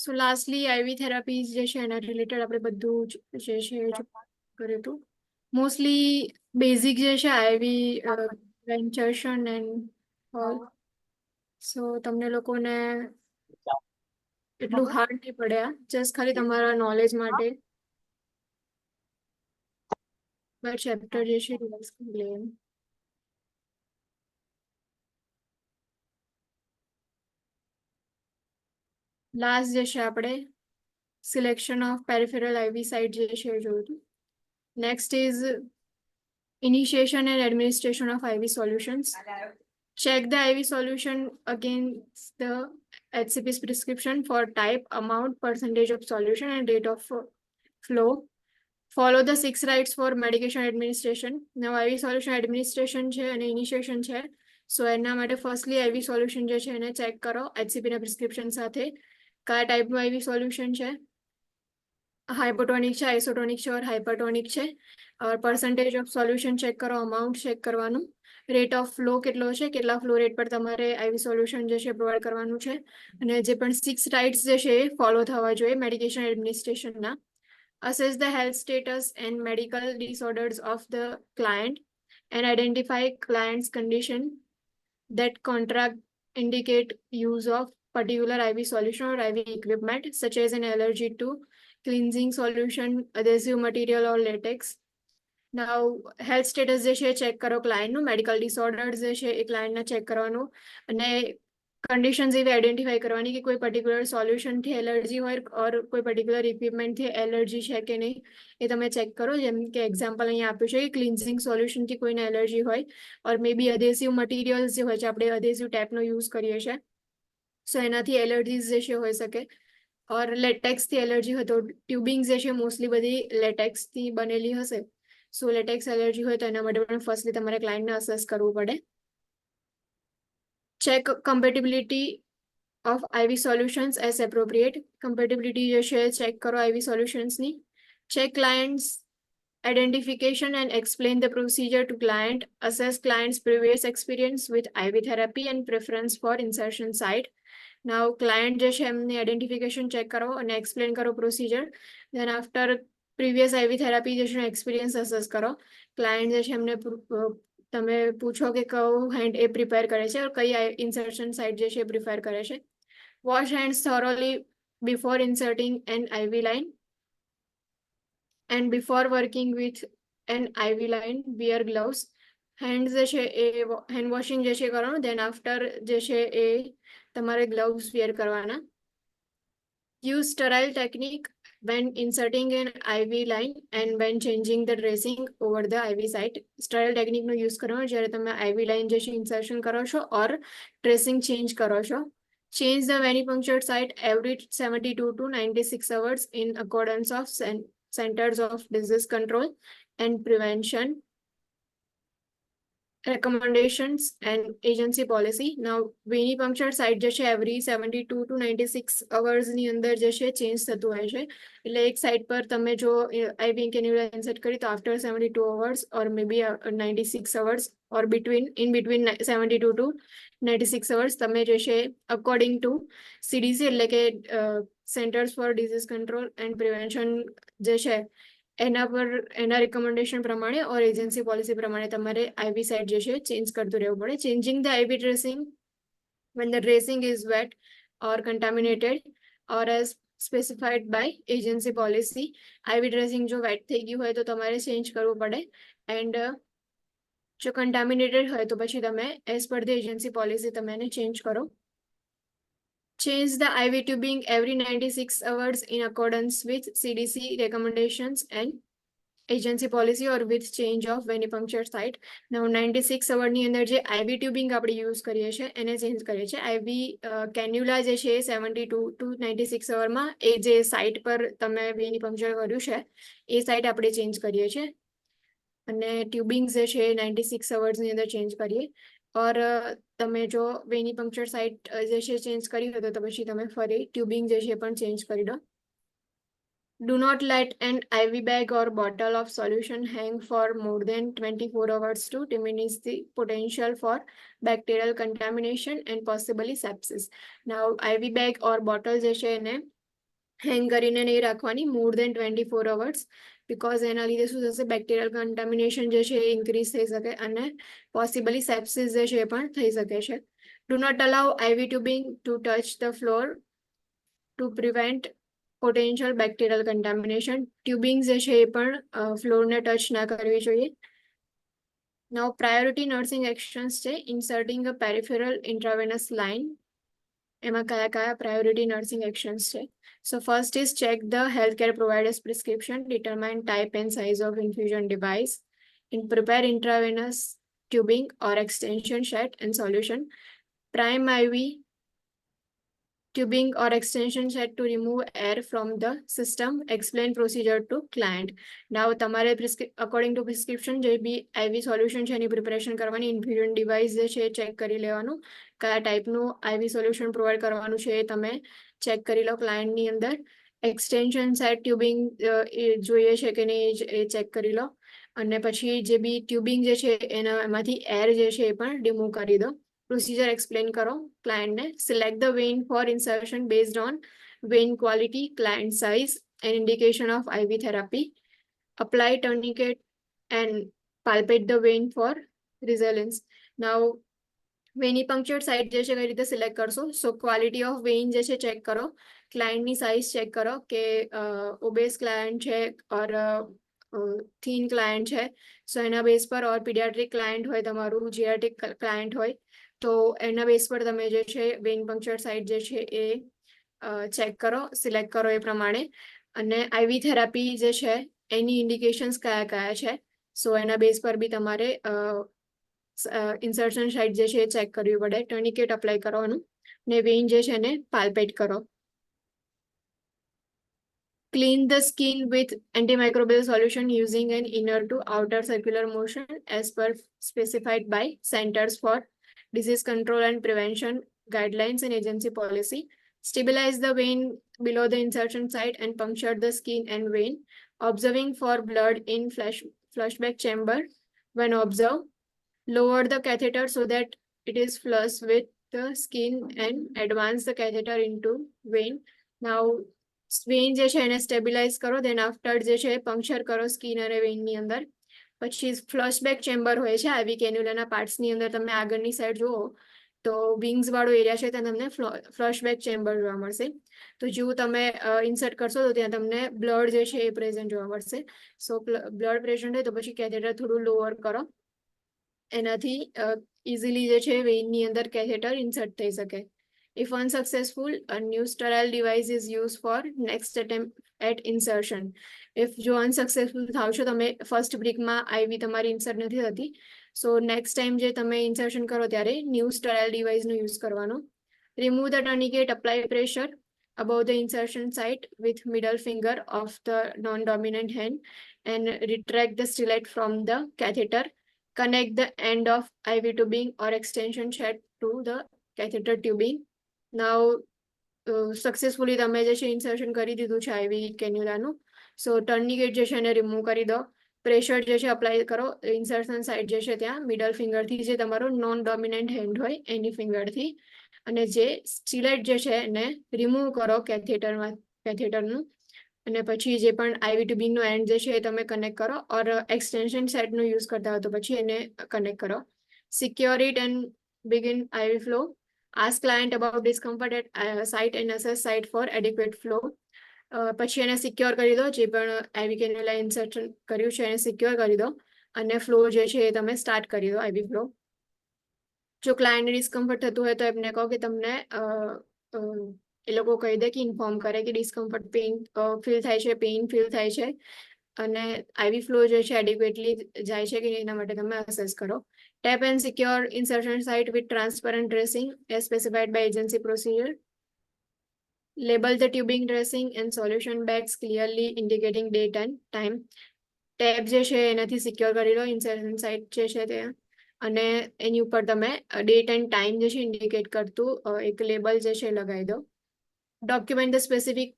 સો lastly આઈવી therapies જે છે એના રિલેટેડ આપણે બધું જે છે કર્યું હતું. મોસ્ટલી બેઝિક જે છે આઈવી ઇન્સર્શન એન્ડ ઓલ. સો તમને લોકોને એટલું હાર્ડ નહીં પડ્યા, જસ્ટ ખાલી તમારા નોલેજ માટે ચેપ્ટર જે છે રિવાઇઝ કરી લઈએ. લાસ્ટ જે છે આપણે selection of peripheral Ivy site જે છે જોયું હતું. Next is initiation and administration of IV solutions. Check the IV solution against the HCP's prescription for type, amount, percentage of solution, and rate of flow. Follow the 6 rights for medication administration. Now IV solution administration છે અને initiation છે. So એના માટે firstly IV solution જે છે એને check કરો HCP ના prescription સાથે. કયા ટાઈપનું IV solution છે, હાઇપોટોનિક છે, આઇસોટોનિક છે और હાઇપરટોનિક છે. और परसेंटेज ऑफ सोल्यूशन चेक करो, अमाउंट चेक करवानुं, रेट ऑफ फ्लो કેટલો છે, કેટલા ફ્લો રેટ પર તમારે આઈવી સોલ્યુશન જે છે પ્રોવાઈડ કરવાનું છે, અને જે પણ 6 રાઇટ્સ જે છે એ ફોલો થવા જોઈએ medication એડમિનિસ્ટ્રેશનના. assess the health status and medical disorders of the client and identify client's condition that contract indicate use of particular IV solution or IV equipment such as an allergy to cleansing solution, adhesive material or latex. Now health status જે છે check કરો ક્લાયન્ટનું, medical disorders જે છે એ ક્લાયન્ટના check કરવાનું, અને conditions એવી identify કરવાની કે કોઈ પર્ટિક્યુલર સોલ્યુશનથી એલર્જી હોય ઓર કોઈ પર્ટિક્યુલર ઇક્વિપમેન્ટથી એલર્જી છે કે નહીં એ તમે ચેક કરો. જેમ કે એક્ઝામ્પલ અહીંયા આપ્યું છે કે ક્લિન્ઝિંગ સોલ્યુશનથી કોઈને એલર્જી હોય, ઓર મે બી અધેસિવ મટીરિયલ્સ જે હોય છે, આપણે અધેસિવ ટેપનો યુઝ કરીએ છીએ, સો એનાથી એલર્જીસ જે છે હોઈ શકે. ઓર લેટેક્સથી એલર્જી હોય તો ટ્યુબિંગ જે છે મોસ્ટલી બધી લેટેક્સથી બનેલી હશે. સો લેટેક્સ એલર્જી હોય તો એના માટે પણ ફર્સ્ટલી તમારે ક્લાયન્ટને અસેસ કરવું પડે. Check compatibility of IV solutions as appropriate. Compatibility જે છે ચેક કરો આઈવી સોલ્યુશન્સની. Check clients identification and explain the procedure to client. Assess client's previous experience with IV therapy and preference for insertion site. Now client જે છે એમની identification check કરો અને explain કરો procedure. Then after previous IV therapy જે છે experience assess કરો. client જે છે એમને તમે પૂછો કે કયું hand એ prepare કરે છે, કઈ insertion site જે છે prefer કરે છે. Wash hands thoroughly before inserting an IV line. And before working with an IV line, wear gloves. Hands જે છે એ hand washing જે છે કરવાનું, then after જે છે એ તમારે gloves wear કરવાના. Use sterile technique when inserting an IV line and when changing the dressing over the IV site. Sterile technique no use કરવાનો જ્યારે તમે IV line જે છે insertion કરો છો or dressing change કરો છો. Change the venipuncture site every 72 to 96 hours in accordance of Centers of Disease Control and Prevention recommendations and agency policy. Now venipuncture site જે છે every 72 to 96 hours ની અંદર જે છે ચેન્જ થતું હોય છે. એટલે એક સાઇટ પર તમે જો આઈવી કેન્યુલા ઇન્સર્ટ કરી તો after 72 hours or maybe 96 hours or in between 72 to 96 hours તમે જે છે according to CDC એટલે કે Centers for Disease Control and Prevention જે છે એના રિકમેન્ડેશન પ્રમાણે ઓર એજન્સી પોલિસી પ્રમાણે તમારે આઈવી સાઇટ જે છે ચેન્જ કરતું રહેવું પડે. Changing the Ivy dressing when the dressing is wet or contaminated or as specified by agency policy. Ivy dressing જો વેટ થઈ ગયું હોય તો તમારે ચેન્જ કરવું પડે, એન્ડ જો કન્ટામિનેટેડ હોય તો પછી તમે as per the agency policy તમે એને ચેન્જ કરો. Change the IV tubing every 96 hours in accordance with CDC recommendations and agency policy or with change of venipuncture site. Now 96 hour ની અંદર જે IV tubing આપણે યુઝ કરીએ છીએ એને ચેન્જ કરીએ છીએ. IV કેન્યુલા જે છે 72 to 96 hours એ જે સાઇટ પર તમે વેનિપંક્ચર કર્યું છે એ સાઇટ આપણે ચેન્જ કરીએ છીએ, અને ટ્યુબિંગ જે છે 96 hours ની અંદર ચેન્જ કરીએ. ઓર તમે જો વેનિપંક્ચર સાઇટ જે છે ચેન્જ કરી હોય તો પછી તમે ફરી ટ્યુબિંગ જે છે પણ ચેન્જ કરી દો. Do not let an IV bag or bottle of solution hang for more than 24 hours to diminish the potential for bacterial contamination and possibly sepsis. Now IV bag or bottle જે છે એને હેંગ કરીને નહીં રાખવાની more than 24 hours, because એના લીધે શું થશે, બેક્ટેરિયલ કન્ટામિનેશન જે છે એ ઇન્ક્રીઝ થઈ શકે અને પોસિબલી સેપ્સિસ જે છે એ પણ થઈ શકે છે. Do not allow IV tubing to touch the floor to prevent potential bacterial contamination. ટ્યુબિંગ જે છે એ પણ ફ્લોરને ટચ ના કરવી જોઈએ. Now priority nursing actions છે inserting a peripheral intravenous line. એમાં કયા કયા priority nursing actions છે? So first is check the healthcare provider's prescription, determine type and size of infusion device, and prepare intravenous tubing or extension set and solution. Prime IV tubing or extension set to remove air from the system. Explain procedure to client. Now તમારે according to prescription જે બી IV solution છે એની preparation કરવાની, infusion device જે છે check કરી લેવાનું, કયા ટાઈપનું IV solution પ્રોવાઈડ કરવાનું છે એ તમે ચેક કરી લો ક્લાયન્ટની અંદર. એક્સટેન્શન સેટ ટ્યુબિંગ જોઈએ છે કે નહીં એ ચેક કરી લો, અને પછી જે બી ટ્યુબિંગ જે છે એમાંથી એર જે છે એ પણ રિમૂવ કરી દો. Procedure explain करो client ने. Select the vein for insertion based on vein quality, client size, and indication of IV therapy. Apply tourniquet and palpate the vein for resilience. Now venipuncture site જે છે કઈ રીતે select કરશો? સો quality of Wien જે છે check કરો, ક્લાયન્ટની size check કરો કે ઓબેસ ક્લાયન્ટ છે ઓર થીન ક્લાયન્ટ છે, સો એના બેઝ પર, ઓર પીડિયાટ્રિક ક્લાયન્ટ હોય તમારું, જીઆરટિક ક્લાયન્ટ હોય તો એના બેઝ પર તમે જે છે વેનપંક્ચર સાઇટ જે છે એ ચેક કરો, સિલેક્ટ કરો એ પ્રમાણે. અને આઈવી થેરાપી જે છે એની ઇન્ડિકેશન્સ કયા કયા છે, સો એના બેઝ પર બી તમારે ઇન્સર્શન સાઇટ જે છે એ ચેક કરવી પડે. ટર્નિકેટ અપ્લાય કરવાનું ને વેઇન જે છે એને પાલ્પેટ કરો. Clean the skin with antimicrobial solution using an inner to outer circular motion as per specified by Centers for Disease Control and Prevention guidelines and agency policy. Stabilize the vein below the insertion site and puncture the skin and vein, observing for blood in flushback chamber. When observed, lower the catheter so that it is flush with the skin and advance the catheter into vein. Now vein જે છે એને stabilise કરો, then after જે છે puncture કરો skin અને વેઇનની અંદર. પછી ફ્લશબેક ચેમ્બર હોય છે આઈવી કેન્યુલાના પાર્ટ્સની અંદર, તમે આગળની સાઈડ જુઓ તો વિંગ્સ વાળો એરિયા છે ત્યાં તમને ફ્લશબેક ચેમ્બર જોવા મળશે. તો જેવું તમે ઇન્સર્ટ કરશો તો ત્યાં તમને બ્લડ જે છે એ પ્રેઝન્ટ જોવા મળશે. સો બ્લડ પ્રેઝન્ટ હોય તો પછી કેથેટર થોડું લોઅર કરો, એનાથી ઇઝીલી જે છે વેઇનની અંદર કેથેટર ઇન્સર્ટ થઈ શકે. If unsuccessful, a new sterile device is used for next attempt at insertion. If જો unsuccessful થાવ છો તમે ફર્સ્ટ બ્રિકમાં આઈવી તમારી ઇન્સર્ટ નથી થતી, સો નેક્સ્ટ ટાઈમ જે તમે ઇન્સર્શન કરો ત્યારે ન્યૂ સ્ટેરાઇલ ડિવાઇસનો યુઝ કરવાનો. Remove the tourniquet, apply pressure above the insertion site with middle finger of the non-dominant hand and retract the stylet from the catheter. Connect the end of IV tubing or extension set to the catheter tubing. Now successfully તમે જે છે insertion કરી દીધું છે આઈવી કેન્યુલાનું, સો ટર્નિકેટ જે છે એને remove કરી દો. પ્રેશર જે છે અપ્લાય કરો ઇન્સર્શન સાઇડ જે છે ત્યાં મિડલ ફિંગરથી, જે તમારો નોન ડોમિનન્ટ હેન્ડ હોય એની ફિંગરથી, અને જે સ્ટીલેટ જે છે એને રિમૂવ કરો કેથેટરનું, અને પછી જે પણ આઈવી ટ્યુબિંગનો એન્ડ જે છે એ તમે કનેક્ટ કરો, ઓર એક્સટેન્શન સેટનો યુઝ કરતા હોય તો પછી એને કનેક્ટ કરો. Secure it and begin Ivy flow. Ask client about discomfort at site and assess site for adequate flow. પછી એને સિક્યોર કરી દો, જે પણ આઈવી કેન્યુલા ઇન્સર્શન કર્યું છે એને સિક્યોર કરી દો, અને ફ્લો જે છે એ તમે સ્ટાર્ટ કરી દો આઈવી ફ્લો. જો ક્લાયન્ટને ડિસ્કમ્ફર્ટ થતું હોય તો એમને કહો કે તમને એ લોકો કહી દે કે ઇન્ફોર્મ કરે કે ડિસ્કમ્ફર્ટ પેઇન ફીલ થાય છે, પેઇન ફીલ થાય છે, અને આઈવી ફ્લો જે છે એડિક્વેટલી જાય છે કે નહીં એના માટે તમે અસેસ કરો. Tap and secure insertion site with transparent dressing as specified by agency procedure. Label the tubing dressing and solution bags clearly indicating date and time. Tab જે છે એનાથી સિક્યોર કરી લો ઇન્સર્શન સાઇટ જે છે ત્યાં, અને એની ઉપર તમે ડેટ એન્ડ ટાઈમ જે છે ઇન્ડિકેટ કરતું એક લેબલ જે છે લગાવી દો. Document the specific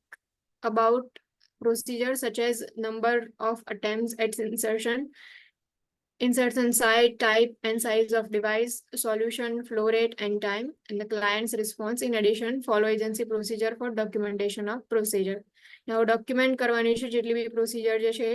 about procedure such as number of attempts at insertion, insertion site, type and size of device, solution, flow rate and time, and the client's response. In addition, follow agency procedure for documentation of procedure. Now document કરવાની છે જેટલી બી procedure જે છે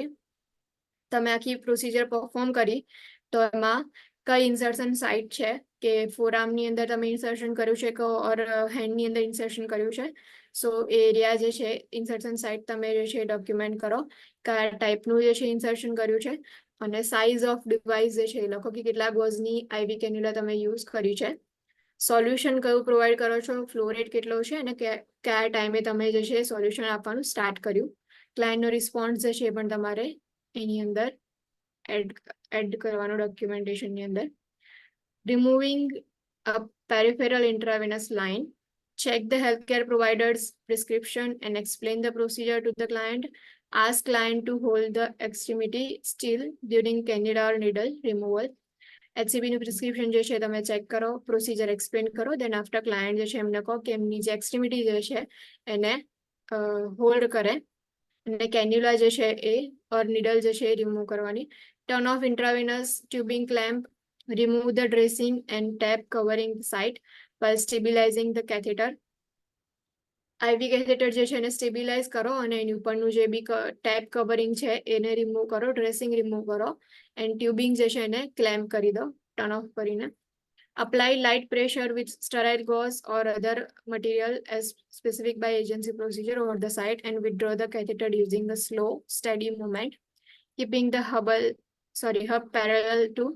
તમે આખી procedure perform કરી તો એમાં કઈ insertion site છે કે forearm ની અંદર તમે insertion કર્યું છે કે or hand ની અંદર insertion કર્યું છે. So એરિયા જે છે insertion site તમે જે છે document કરો, કયા ટાઈપનું જે છે insertion કર્યું છે અને સાઇઝ ઓફ ડિવાઇસ જે છે એ લખો કે કેટલા ગોઝની આઈવી કેન્યુલા તમે યુઝ કરી છે, સોલ્યુશન કયું પ્રોવાઈડ કરો છો, ફ્લો રેટ કેટલો છે અને કયા ટાઈમે તમે જે છે સોલ્યુશન આપવાનું સ્ટાર્ટ કર્યું, ક્લાયન્ટનો રિસ્પોન્સ જે છે એ પણ તમારે એની અંદર એડ કરવાનો ડોક્યુમેન્ટેશનની અંદર. Removing a peripheral intravenous line, check the healthcare provider's prescription and explain the procedure to the client. Ask client to hold the extremity still during cannula or needle removal. HCP નું prescription જે છે તમે check કરો, procedure explain કરો, then after client જે છે એમને કહો કે એમની જે એક્સ્ટ્રીમિટી જે છે એને હોલ્ડ કરે અને કેન્યુલા જે છે એ ઓર નીડલ જે છે એ રિમૂવ કરવાની. Turn off intravenous tubing clamp, remove the dressing and tape covering the site while stabilizing the catheter. Ivy catheter જે છે એને સ્ટેબિલાઇઝ કરો અને એની ઉપરનું જે બી ટેપ કવરિંગ છે એને રિમૂવ કરો, ડ્રેસિંગ રિમૂવ કરો એન્ડ ટ્યુબિંગ જે છે એને ક્લેમ્પ કરી દો ટર્ન ઓફ કરીને. Apply light pressure with sterile gauze or other material as specific by agency procedure over the site and withdraw the catheter using the slow, steady movement, keeping the hub parallel to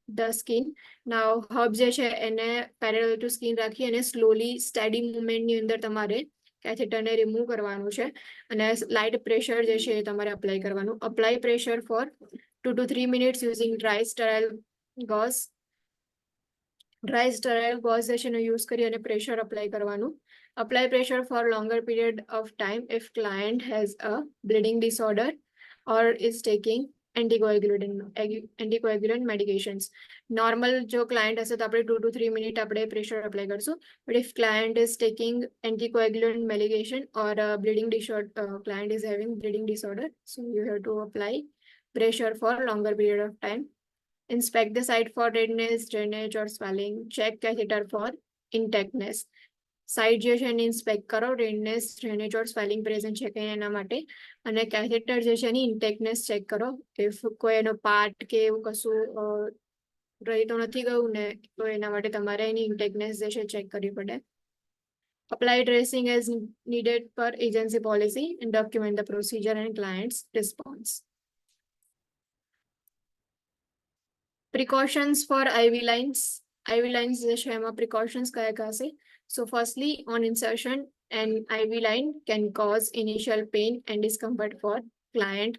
the skin. Now hub જે છે એને parallel to skin રાખી અને slowly steady movement ની અંદર તમારે કેથેટરને remove કરવાનું છે અને લાઇટ પ્રેશર જે છે એ તમારે અપ્લાય કરવાનું. Apply pressure for 2 to 3 minutes using dry sterile gauze. Dry sterile gauze જે છે એનો યુઝ કરી અને પ્રેશર અપ્લાય કરવાનું. Apply pressure for longer period of time if client has a bleeding disorder or is taking anticoagulant medications. Normal જો client હશે તો આપણે 2 to 3 મિનિટ આપણે પ્રેશર અપ્લાય કરશું, but if client is taking anticoagulant medication or bleeding disorder, client is having bleeding disorder, so you have to apply pressure for longer period of time. Inspect the site for redness, drainage or swelling. Check catheter for intactness. Site જે છે એને inspect કરો, redness, drainage ઓર swelling present છે કે એના માટે, અને catheter જે છે એની ઇન્ટેક્ટનેસ ચેક કરો. ઇફ કોઈ એનો પાર્ટ કે એવું કશું રહી તો નથી ગયું ને તો એના માટે તમારે એની ઇન્ટેક્ટનેસ જે છે ચેક કરવી પડે. Apply dressing as needed per agency policy and document the procedure and client's response. Precautions for IV lines. IV lines જે છે એમાં precautions કયા કયા છે? So firstly, on insertion, an IV line can cause initial pain and discomfort for client.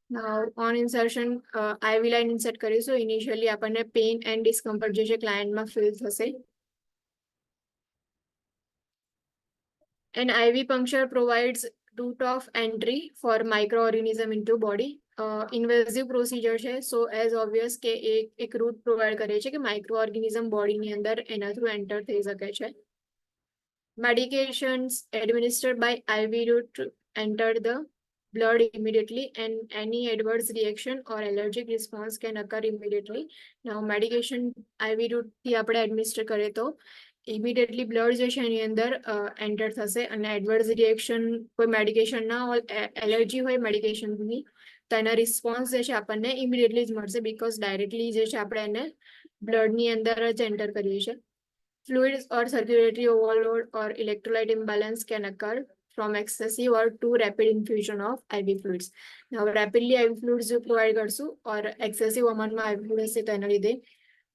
Now on insertion, IV line insert કરીશું, initially આપણને pain and discomfort જે છે clientમાં feel થશે. An IV puncture provides route of entry for microorganism into body. Invasive procedure છે, સો as obvious કે એક route provide કરે છે કે માઇક્રો ઓર્ગેનિઝમ બોડીની અંદર એના થ્રુ એન્ટર થઈ શકે છે. Medications administered by IV route enter the blood immediately and any adverse reaction or allergic response can occur immediately. Now medication IV route થી આપણે એડમિનિસ્ટર કરીએ તો ઇમિડિયેટલી બ્લડ જે છે એની અંદર એન્ટર થશે અને એડવર્સ રિએક્શન કોઈ મેડિકેશનના એલર્જી હોય મેડિકેશનની તો એના રિસ્પોન્સ જે છે આપણને ઇમિડિયેટલી જ મળશે, બીકોઝ ડાયરેક્ટલી જે છે આપણે એને બ્લડની અંદર જ એન્ટર કરીએ છીએ. Fluids or circulatory overload or electrolyte imbalance can occur from excessive or too rapid infusion of IV fluids. Now rapidly IV fluids જો પ્રોવાઈડ કરશું or excessive amountમાં IV fluid હશે તો એના લીધે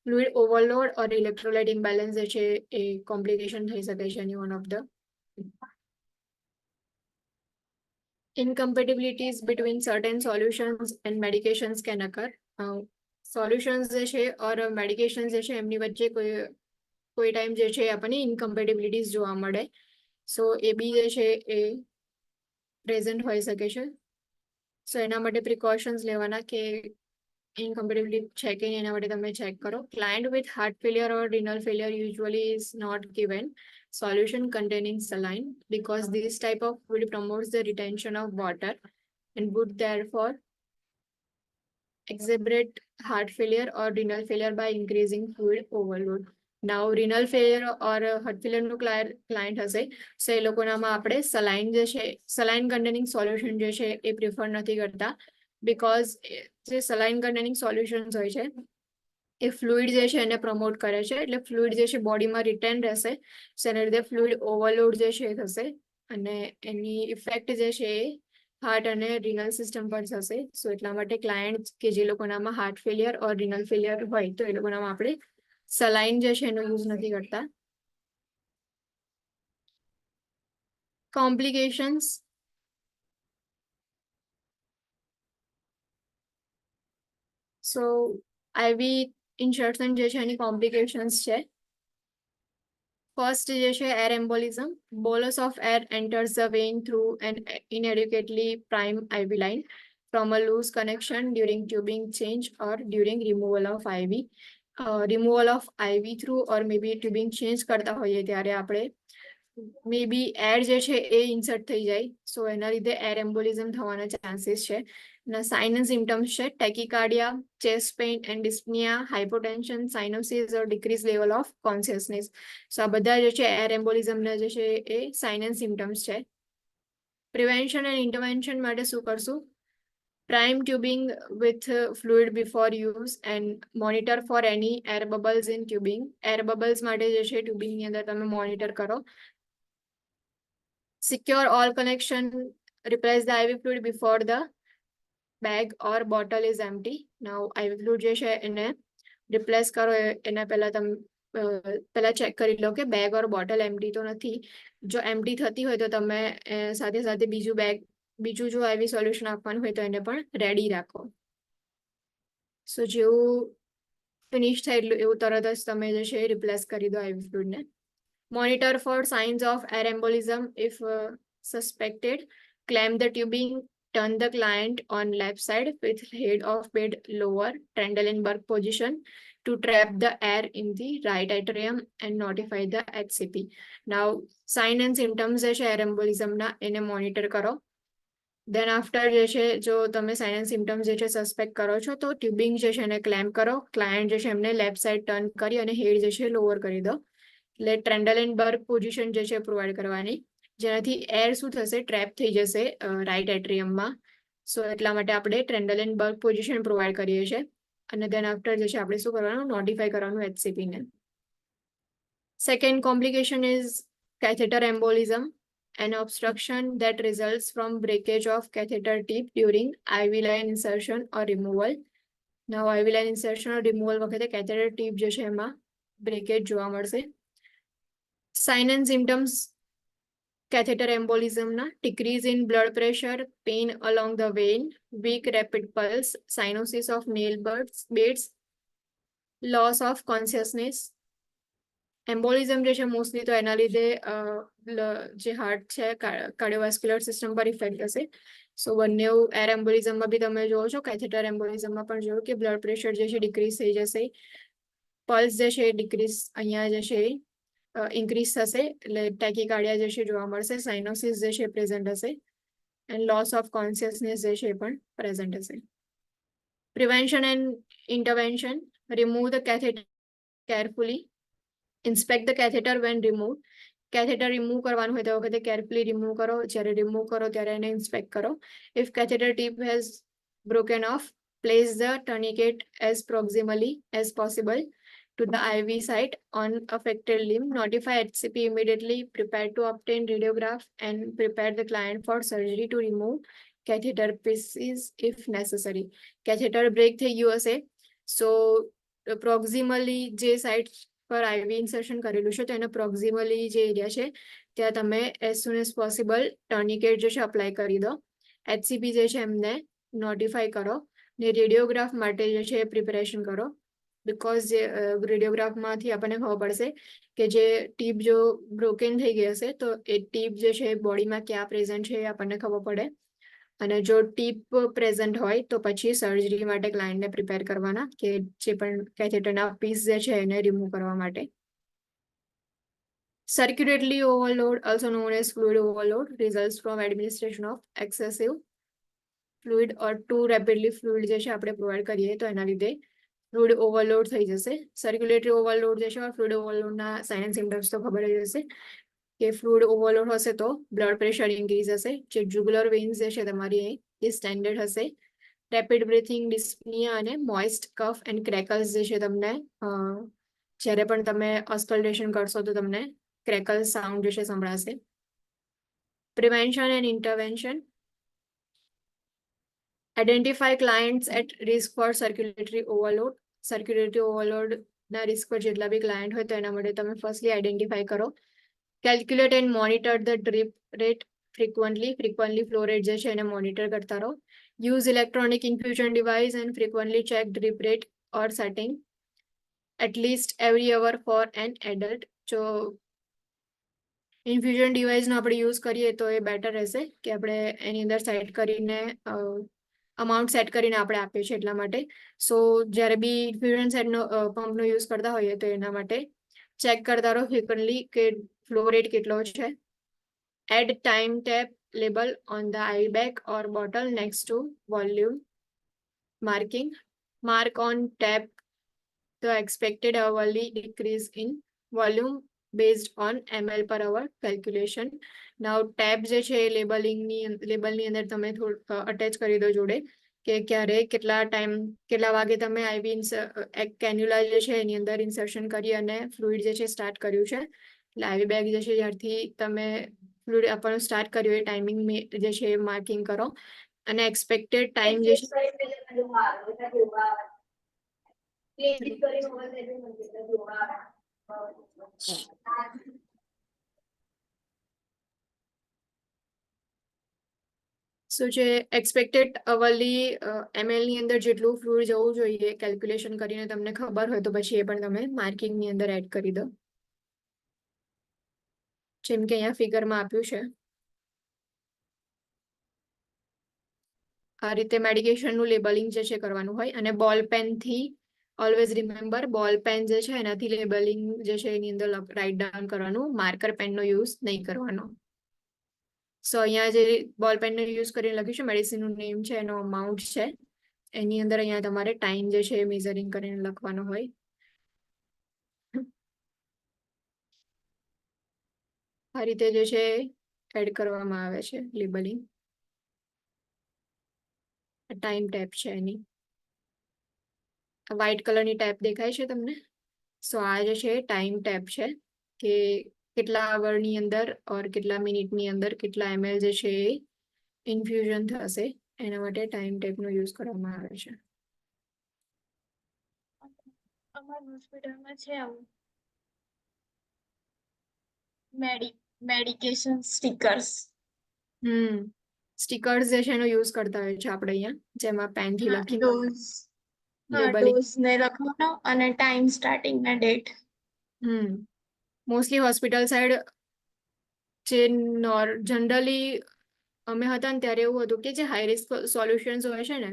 fluid overload or electrolyte imbalance જે છે એ complication થઈ શકે છે any one of the. Incompatibilities between certain solutions and medications can occur. Solutions જે છે or medications જે છે એમની વચ્ચે કોઈ ટાઈમ જે છે આપણને ઇનકમ્પેટિબિલિટીઝ જોવા મળે, સો એ બી જે છે એ પ્રેઝન્ટ હોઈ શકે છે. સો એના માટે પ્રિકોશન્સ લેવાના કે ઇનકમ્પેટિબિલિટી છે કે એના માટે તમે ચેક કરો. Client with heart failure or renal failure usually is not given solution containing saline because this type of fluid promotes the retention of water and would therefore exhibit heart failure or renal failure by increasing fluid overload. Now renal failure or heart failure નું client હશે so એ લોકોનામાં આપણે saline જે છે saline containing solution જે છે એ prefer નથી કરતા because જે saline containing solutions હોય છે એ ફ્લુઇડ જે છે એને પ્રમોટ કરે છે એટલે ફ્લુઇડ જે છે બોડીમાં રિટેન રહેશે so એના લીધે ફ્લુઇડ ઓવરલોડ જે છે એ થશે અને એની ઇફેક્ટ જે છે એ હાર્ટ અને રિનલ સિસ્ટમ પર થશે સો એટલા માટે ક્લાયન્ટ કે જે લોકોનામાં હાર્ટ ફેલિયર ઓર રિનલ ફેલિયર હોય તો એ લોકોનામાં આપણે સલાઇન જે છે એનો યુઝ નથી કરતા. કોમ્પ્લિકેશન્સ સો આઈવી ઇન્સર્શન જે છે એની કોમ્પ્લિકેશન્સ છે. First જે છે air embolism. Bolus of air enters the vein through an inadequately primed IV line from a loose connection during tubing change or during removal of IV. Removal of IV through or maybe tubing change કરતા હોઈએ ત્યારે આપણે maybe air જે છે એ insert થઈ જાય સો એના લીધે air embolism થવાના ચાન્સીસ છે. Sign and symptoms છે tachycardia, chest pain and dyspnea, hypotension, cyanosis or decreased level of consciousness. So આ બધા જે છે air embolism ના જે છે એ sign and symptoms છે. Prevention and intervention માટે શું કરશું? Prime tubing with fluid before use and monitor for any air bubbles in tubing. Air bubbles માટે જે છે tubing ની અંદર તમે monitor કરો. Secure all connection, replace the IV fluid before the bag or bottle is empty. Now IV fluid જે છે એને replace કરો એના પહેલા તમે પહેલા ચેક કરી લો કે બેગ ઓર બોટલ એમ્પ્ટી તો નથી. જો એમ્પ્ટી થતી હોય તો તમે સાથે સાથે બીજું જો IV સોલ્યુશન આપવાનું હોય તો એને પણ રેડી રાખો. સો જેવું ફિનિશ થાય એટલું એવું તરત જ તમે જે છે રિપ્લેસ કરી દો IV ફ્લુઇડને. Monitor for signs of air embolism if suspected. Clamp the tubing, turn the client on left side with head of bed lower, Trendelenburg position to trap the air in the right atrium and notify the HCP. Now, sign and symptoms જે છે air embolism ના એને monitor કરો. Then after જે છે જો તમે sign and symptoms જે છે સસ્પેક્ટ કરો છો તો ટ્યુબિંગ જે છે એને ક્લેમ્પ કરો. ક્લાયન્ટ જે છે એમને લેફ્ટ સાઈડ ટર્ન કરી અને હેડ જે છે લોઅર કરી દો. એટલે ટ્રેન્ડલેનબર્ગ પોઝિશન જે છે પ્રોવાઈડ કરવાની જેનાથી એર શું થશે ટ્રેપ થઈ જશે રાઈટ એટ્રિયમમાં સો એટલા માટે આપણે ટ્રેન્ડલેનબર્ગ પોઝિશન પ્રોવાઈડ કરીએ છીએ અને દેન આફ્ટર જે છે આપણે શું કરવાનું નોટિફાઈ કરવાનું HCP ને. Second complication is catheter embolism, an obstruction that results from breakage of catheter tip during IV line insertion or removal. Now IV line insertion or removal વખતે catheter tip જે છે એમાં breakage જોવા મળશે. Sign and symptoms catheter embolism na decrease in blood pressure, pain along the vein, weak rapid pulse, cyanosis of nail beds, loss of consciousness. Embolism જે છે mostly તો એના લીધે જે હાર્ટ છે કાર્ડિયોવાસ્ક્યુલર સિસ્ટમ પર ઇફેક્ટ થશે સો બંને એર એમ્બોલિઝમમાં બી તમે જોવો છો કેથેટર એમ્બોલિઝમમાં પણ જોયું કે બ્લડ પ્રેશર જે છે ડિક્રીઝ થઈ જશે પલ્સ જે છે ડિક્રીઝ અહીંયા જે છે ઇન્ક્રીઝ થશે એટલે ટેકીકાર્ડિયા જે છે જોવા મળશે સાઇનોસિસ જે છે પ્રેઝન્ટ હશે એન્ડ લોસ ઓફ કોન્શિયસનેસ જે છે પણ પ્રેઝન્ટ હશે. Prevention and intervention remove the catheter carefully. Inspect the catheter when removed. Catheter remove કરવાનું હોય તો વખતે carefully remove કરો જ્યારે remove કરો ત્યારે એને inspect કરો. If catheter tip has broken off, place the tourniquet as proximally as possible to the IV site on affected limb. Notify HCP immediately. Prepare to obtain radiograph and prepare the client for surgery to remove catheter pieces if necessary. Catheter break થઈ ગયું હશે so proximally જે site પર IV insertion કરેલું છે તો એના પ્રોક્ઝિમલી જે એરિયા છે ત્યાં તમે એઝ સુન એઝ પોસિબલ ટર્નિકેટ જે છે અપ્લાય કરી દો. HCP જે છે એમને નોટિફાઈ કરો ને રેડિયોગ્રાફ માટે જે છે પ્રિપેરેશન કરો બિકોઝ જે રેડિયોગ્રાફમાંથી આપણને ખબર પડશે કે જે ટીપ જો બ્રોકન થઈ ગઈ હશે તો એ ટીપ જે છે બોડીમાં ક્યાં પ્રેઝન્ટ છે એ આપણને ખબર પડે અને જો ટીપ પ્રેઝન્ટ હોય તો પછી સર્જરી માટે ક્લાયન્ટને પ્રિપેર કરવાના કે જે પણ કેથેટરના પીસ જે છે એને રિમૂવ કરવા માટે. Circulatory overload, also known as fluid overload, results from administration of excessive fluid or too rapidly fluid જે છે આપણે પ્રોવાઈડ કરીએ તો એના લીધે ફ્લુઇડ ઓવરલોડ થઈ જશે. સર્ક્યુલેટરી ઓવરલોડ જે છે ફ્લુઇડ ઓવરલોડના સાઇન એન્ડ સિમ્ટમ્સ તો ખબર જ હશે કે ફ્લુઇડ ઓવરલોડ હશે તો બ્લડ પ્રેશર ઇન્ક્રીઝ હશે, જે જુગ્યુલર વેન્સ જે છે તમારી ડિસ્ટેન્ડેડ હશે, રેપિડ બ્રીથિંગ, ડિસ્પનિયા અને મોઇસ્ટ કફ એન્ડ ક્રેકલ્સ જે છે તમને જ્યારે પણ તમે ઓસ્કલ્ટેશન કરશો તો તમને ક્રેકલ સાઉન્ડ જે છે સંભળાશે. Prevention and intervention. Identify clients at risk for circulatory overload. Circulatory ઓવરલોડના રિસ્ક પર જેટલા બી ક્લાયન્ટ હોય તો એના માટે તમે ફર્સ્ટલી આઈડેન્ટિફાય કરો. Calculate and monitor the drip rate frequently flow rate જે છે એને મોનિટર કરતા રહો. Use electronic infusion device and frequently check drip rate or setting at least every hour for an adult. જો ઇન્ફ્યુઝન ડિવાઇસનો આપણે યુઝ કરીએ તો એ બેટર રહેશે કે આપણે એની અંદર સેટ કરીને અમાઉન્ટ સેટ કરીને આપણે આપીએ છીએ એટલા માટે. સો જ્યારે બી ઇન્ફ્યુઝન સેટનો પંપનો યુઝ કરતા હોઈએ તો એના માટે ચેક કરતા રહો ફ્રિકવન્ટલી કે ફ્લો રેટ કેટલો છે. Add time tape label on the I bag or bottle next to volume marking. Mark on tape the expected hourly decrease in volume based on ml per hour calculation. Now tab જે છે એ લેબલની અંદર તમે થોડું attach કરી દો જોડે કે ક્યારે કેટલા વાગે તમે આઈવી કેન્યુલા જે છે એની અંદર ઇન્સર્શન કરી અને ફ્લુઇડ જે છે સ્ટાર્ટ કર્યું છે. એટલે આઈવી બેગ જે છે જ્યારથી તમે ફ્લુઇડ આપવાનું સ્ટાર્ટ કર્યું એ ટાઈમિંગ જે છે એ માર્કિંગ કરો અને એક્સપેક્ટેડ ટાઈમ જે છે સો જે એક્સપેક્ટેડ અવરલી ml ની અંદર જેટલું ફ્લુઇડ જવું જોઈએ કેલ્ક્યુલેશન કરીને તમને ખબર હોય તો પછી એ પણ તમે માર્કિંગની અંદર એડ કરી દો, જેમ કે અહીંયા ફિગરમાં આપ્યું છે. આ રીતે મેડિકેશનનું લેબલિંગ જે છે કરવાનું હોય અને બોલ પેનથી ઓલવેઝ રિમેમ્બર બોલ પેન જે છે એનાથી લેબલિંગ જે છે એની અંદર રાઇટ ડાઉન કરવાનું, માર્કર પેનનો યુઝ નહીં કરવાનો. સો અહીંયા જે બોલ પેનનો યુઝ કરીને લખ્યું છે મેડિસિનનું નેમ છે એનો અમાઉન્ટ છે એની અંદર અહીંયા તમારે ટાઈમ જે છે એ મેઝરિંગ કરીને લખવાનો હોય. આ રીતે જે છે એડ કરવામાં આવે છે લેબલિંગ. ટાઈમ ટેપ છે એની વ્હાઇટ કલરની ટેપ દેખાય છે તમને. સો આ જે છે ટાઈમ ટેપ છે કે કેટલા આવરની અંદર ઓર કેટલા મિનિટની અંદર કેટલા ml જે છે એ ઇન્ફ્યુઝન થશે એના માટે ટાઈમ ટેપનો યુઝ કરવામાં આવે છે. અમારી હોસ્પિટલમાં છે આવું મેડિકેશન સ્ટીકર્સ. સ્ટીકર્સ જે છે એનો યુઝ કરતા હોય છે આપણે અહીંયા, જેમાં પેનથી લખી ડોઝ ને લખવાનો અને ટાઈમ સ્ટાર્ટિંગ ને ડેટ. મોસ્ટલી હોસ્પિટલ સાઈડ જે જનરલી અમે હતા ને ત્યારે એવું હતું કે જે હાઈ રિસ્ક સોલ્યુશન્સ હોય છે ને,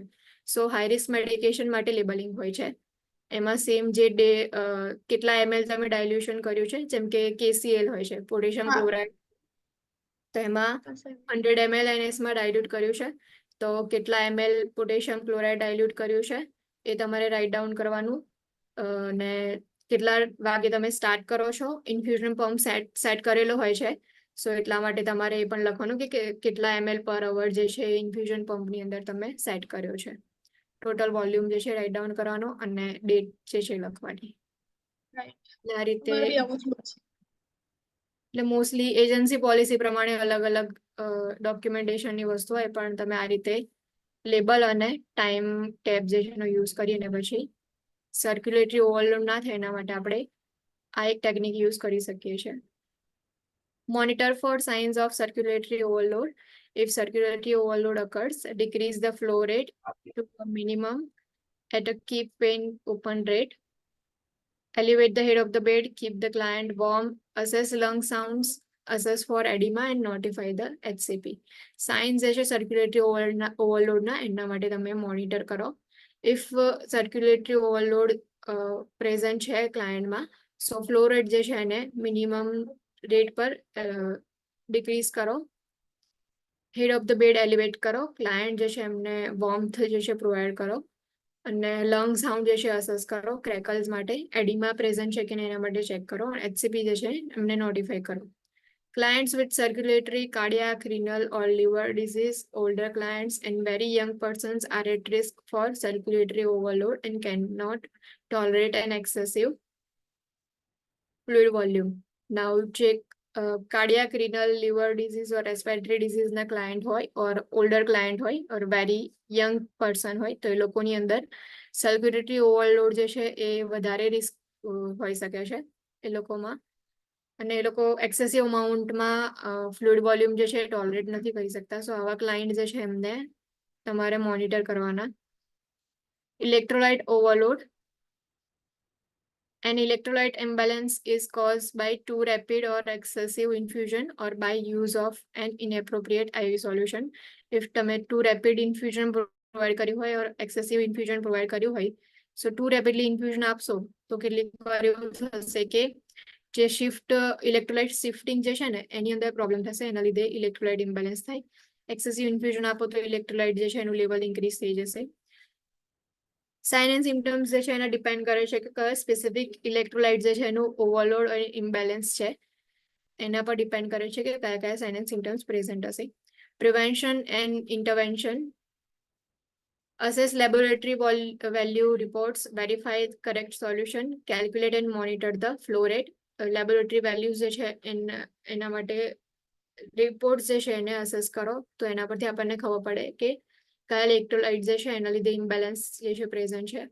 સો હાઈ રિસ્ક મેડિકેશન માટે લેબલિંગ હોય છે. એમાં સેમ જે કેટલા ml તમે ડાયલ્યુશન કર્યું છે, જેમ કે KCl હોય છે પોટેશિયમ ક્લોરાઇડ, તો એમાં 100 ml NS માં ડાયલ્યુટ કર્યું છે તો કેટલા ml પોટેશિયમ ક્લોરાઇડ ડાયલ્યુટ કર્યું છે એ તમારે રાઇટ ડાઉન કરવાનું. ને કેટલા વાગે તમે સ્ટાર્ટ કરો છો, ઇન્ફ્યુઝન પંપ સેટ કરેલો હોય છે સો એટલા માટે તમારે એ પણ લખવાનું કે કેટલા ml પર અવર જે છે ઇન્ફ્યુઝન પંપની અંદર તમે સેટ કર્યો છે. ટોટલ વોલ્યુમ જે છે રાઇટ ડાઉન કરવાનો અને ડેટ જે છે લખવાની. આ રીતે એટલે મોસ્ટલી એજન્સી પોલિસી પ્રમાણે અલગ અલગ ડોક્યુમેન્ટેશનની વસ્તુ હોય, પણ તમે આ રીતે લેબલ અને ટાઈમ ટેબ જે છે એનો યુઝ કરીને પછી સર્ક્યુલેટરી ઓવરલોડ ના થાય એના માટે આપણે આ એક ટેકનિક યુઝ કરી શકીએ છીએ. Monitor for signs of circulatory overload. If circulatory overload occurs, decrease the flow rate to a minimum at a keep vein open rate. Elevate the head of the bed, keep the client warm, assess lung sounds, assess for edema and notify the HCP. Signs જે છે circulatory overload ના એના માટે તમે monitor કરો. If circulatory overload present છે ક્લાયન્ટમાં, સો flow rate જે છે એને મિનિમમ રેટ પર ડિક્રીઝ કરો head of the bed elevate કરો, ક્લાયન્ટ જે છે એમને વોર્મથ જે છે પ્રોવાઈડ કરો, અને લંગ સાઉન્ડ જે છે અસેસ કરો ક્રેકલ્સ માટે, એડીમાં પ્રેઝન્ટ છે કે નહીં એના માટે ચેક કરો, HCP જે છે એમને નોટિફાઈ કરો. Clients with circulatory, cardiac, renal, or liver disease, older clients, and very young persons are at risk for circulatory overload and cannot tolerate an excessive fluid volume. Now, check cardiac, renal, liver disease, or respiratory disease na client hoy, or older client hoy, or very young person hoy, તો એ લોકોની અંદર circulatory overload જે છે એ વધારે risk હોઈ શકે છે એ લોકોમાં, અને એ લોકો એક્સેસિવ અમાઉન્ટમાં ફ્લુઇડ વોલ્યુમ જે છે ટોલરેટ નથી કરી શકતા. સો આવા ક્લાયન્ટ જે છે એમને તમારે મોનિટર કરવાના. Electrolyte overload. An electrolyte imbalance is caused by too rapid or excessive infusion or by use of an inappropriate IV solution. If તમે too rapid infusion provide કર્યું હોય or excessive infusion provide કર્યું હોય, so too rapidly infusion આપશો તો કેટલીક વાર એવું થશે કે જે શિફ્ટ ઇલેક્ટ્રોલાઇટ શિફ્ટિંગ જે છે ને એની અંદર પ્રોબ્લેમ થશે, એના લીધે ઇલેક્ટ્રોલાઇટ ઇમ્બેલેન્સ થાય. એક્સેસિવ ઇન્ફ્યુઝન આપો તો ઇલેક્ટ્રોલાઇટ જે છે એનું લેવલ ઇન્ક્રીઝ થઈ જશે. સાઇન એન્ડ સિમ્ટમ્સ જે છે એના ડિપેન્ડ કરે છે કે કયા સ્પેસિફિક ઇલેક્ટ્રોલાઇટ જે છે એનું ઓવરલોડ અને ઇમ્બેલેન્સ છે એના પર ડિપેન્ડ કરે છે કે કયા કયા સાઇન એન્ડ સિમ્ટમ્સ પ્રેઝન્ટ હશે. Prevention and intervention. Assess laboratory value reports, verify correct solution, calculate and monitor the flow rate. Laboratory values જે છે એના માટે રિપોર્ટ જે છે એને અસેસ કરો તો એના પરથી આપણને ખબર પડે કે કયા ઇલેક્ટ્રોલાઇટ જે છે એના લીધે ઇમ્બેલેન્સ જે છે પ્રેઝન્ટ છે.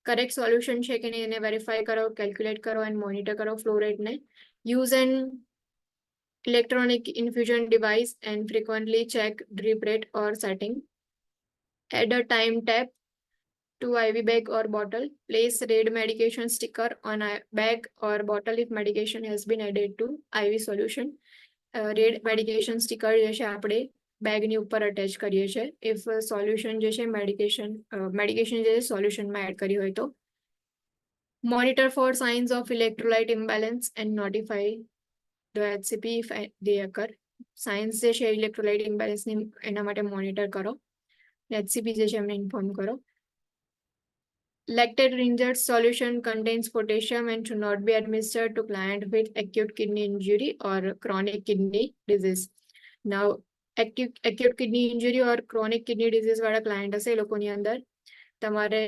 કરેક્ટ સોલ્યુશન છે કે નહીં એને વેરીફાઈ કરો, કેલ્ક્યુલેટ કરો એન્ડ મોનિટર કરો ફ્લો રેટને. Use an electronic infusion device and frequently check drip rate or setting. Add a time tab to IV bag or bottle. Place red medication sticker on a bag or bottle if medication has been added to IV solution. Red medication sticker જે છે આપણે બેગની ઉપર attach કરીએ છીએ if solution જે છે medication જે છે સોલ્યુશનમાં એડ કરી હોય તો. Monitor for signs of electrolyte imbalance and notify the HCP if they occur. Signs જે છે ઇલેક્ટ્રોલાઇટ ઇમ્બેલેન્સની એના માટે મોનિટર કરો, HCP જે છે એમને ઇન્ફોર્મ કરો. Lactate rinsed solution contains potassium and should not be administered to client with acute kidney injury or chronic kidney disease. Now, acute kidney injury or chronic kidney disease વાળા client હશે એ લોકોની અંદર તમારે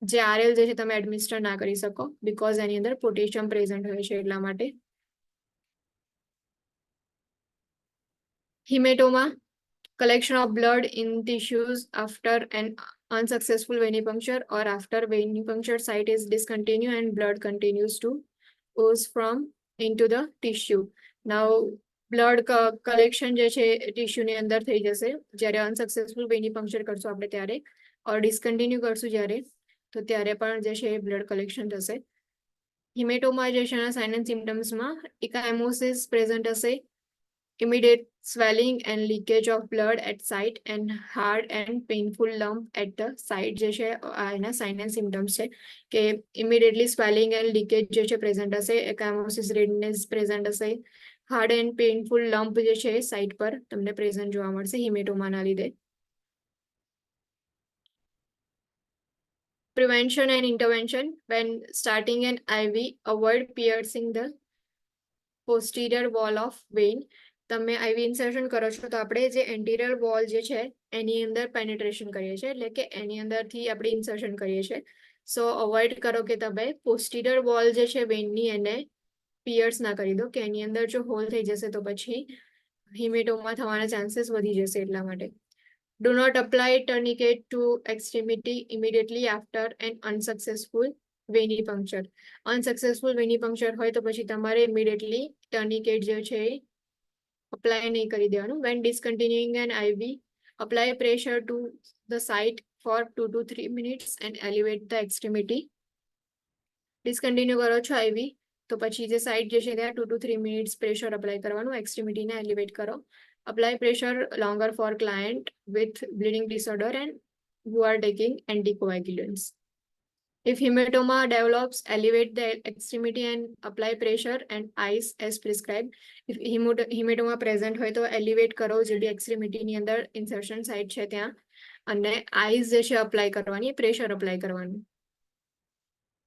જે RL જે છે તમે એડમિનિસ્ટર ના કરી શકો બીકોઝ એની અંદર પોટેશિયમ પ્રેઝન્ટ હોય છે એટલા માટે. Hematoma. Collection of blood in tissues after an unsuccessful venipuncture or after venipuncture site is discontinued and blood continues to ooze from into the tissue. Now, blood collection જે છે ટીશ્યુની અંદર થઈ જશે જ્યારે અનસક્સેસફુલ વેનિપંક્ચર કરશું આપણે ત્યારે, ઓર ડિસ્કન્ટિન્યુ કરશું જ્યારે તો ત્યારે પણ જે છે બ્લડ કલેક્શન થશે. હિમેટોમા જે છે એના સાઇન એન્ડ સિમ્ટમ્સમાં ઇકાઇમોસિસ પ્રેઝન્ટ હશે, immediate swelling and leakage of blood at site and hard and painful lump at the site જે છે એના સાઇન એન્ડ સિમ્ટમ્સ છે કે immediately swelling and leakage જે છે પ્રેઝન્ટ હશે, એકાઇમોસિસ રેડનેસ પ્રેઝન્ટ હશે, હાર્ડ એન્ડ પેઇનફુલ લમ્પ જે છે સાઇટ પર તમને પ્રેઝન્ટ જોવા મળશે હિમેટોમાના લીધે. Prevention and intervention. When starting an IV, avoid piercing the posterior wall of vein. તમે IV ઇન્સર્શન કરો છો તો આપણે જે એન્ટિરિયર વોલ જે છે એની અંદર પેનિટ્રેશન કરીએ છીએ એટલે કે એની અંદરથી આપણે ઇન્સર્શન કરીએ છીએ. સો અવોઇડ કરો કે તમે પોસ્ટિરિયર વોલ જે છે વેનની એને પિયર્સ ના કરી દો કે એની અંદર જો હોલ થઈ જશે તો પછી હિમેટોમા થવાના ચાન્સીસ વધી જશે એટલા માટે. Do not apply tourniquet to extremity immediately after an unsuccessful venipuncture. Unsuccessful venipuncture હોય તો પછી તમારે immediately tourniquet જે છે apply નહીં કરી દેવાનું. When discontinuing an IV, apply pressure to the site for 2 to 3 minutes and elevate the extremity. Discontinue કરો છો IV તો પછી જે સાઇટ જે છે ત્યાં 2 to 3 minutes પ્રેશર અપ્લાય કરવાનું, એક્સ્ટ્રીમિટીને એલિવેટ કરો. Apply pressure longer for client with bleeding disorder and who are taking anticoagulants. If hematoma develops, elevate the extremity and apply pressure and ice as prescribed. If hematoma present હોય તો elevate કરો જે બી extremity ની અંદર insertion site છે ત્યાં, અને ice જે છે apply કરવાની, pressure apply કરવાનું.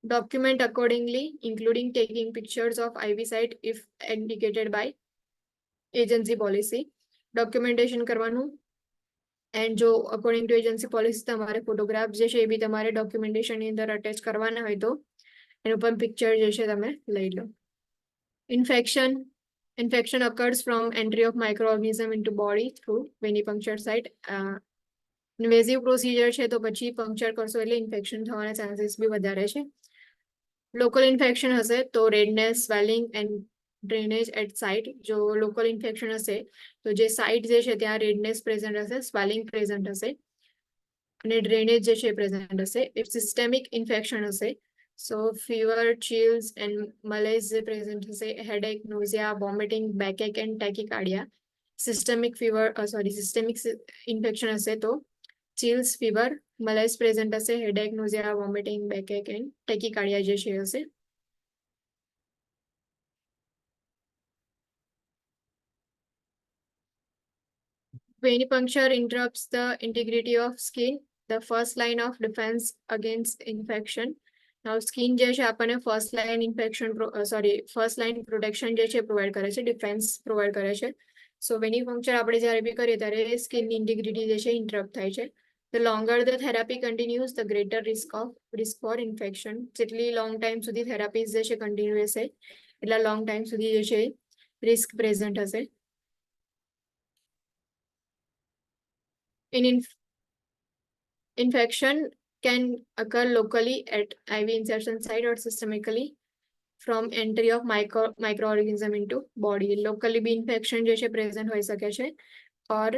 Document accordingly, including taking pictures of IV site if indicated by agency policy. Documentation કરવાનું. એન્ડ જો અકોર્ડિંગ ટુ એજન્સી પોલિસી તમારે ફોટોગ્રાફ જે છે એ બી તમારે ડોક્યુમેન્ટેશનની અંદર અટેચ કરવાના હોય તો એનું પણ પિક્ચર જે છે તમે લઈ લો. Infection occurs from entry of microorganism into body through venipuncture site. Invasive procedure છે તો પછી પંક્ચર કરશો એટલે ઇન્ફેક્શન થવાના ચાન્સીસ બી વધારે છે. લોકલ ઇન્ફેક્શન હશે તો redness, swelling and drainage at site. જો લોકલ ઇન્ફેક્શન હશે તો જે સાઇટ જે છે ત્યાં રેડનેસ પ્રેઝન્ટ હશે, સ્વેલિંગ પ્રેઝન્ટ હશે અને ડ્રેનેજ જે છે પ્રેઝન્ટ હશે. ઇફ સિસ્ટેમિક ઇન્ફેક્શન હશે સો ફીવર, ચિલ્સ એન્ડ મલેઝ જે પ્રેઝન્ટ હશે, headache, nausea, vomiting, backache and tachycardia. Systemic infection હશે તો ચિલ્સ, ફીવર, મલેઝ પ્રેઝન્ટ હશે, headache, nausea, vomiting, backache and tachycardia જે છે હશે. Venipuncture interrupts the integrity of skin, the first line of defense against infection. Now skin જે છે આપણને first line protection જે છે પ્રોવાઈડ કરે છે, ડિફેન્સ પ્રોવાઈડ કરે છે. સો વેનિપંક્ચર આપણે જ્યારે બી કરીએ ત્યારે સ્કિનની ઇન્ટિગ્રિટી જે છે ઇન્ટરપ્ટ થાય છે. The longer the therapy continues, the greater risk for infection. જેટલી લોંગ ટાઈમ સુધી થેરાપીઝ જે છે કન્ટિન્યુ રહેશે એટલા લોંગ ટાઈમ સુધી જે છે રિસ્ક પ્રેઝન્ટ હશે. Infection can occur locally at IV insertion site or systemically from entry of microorganism into body. Locally be infection જે છે present હોઈ શકે છે or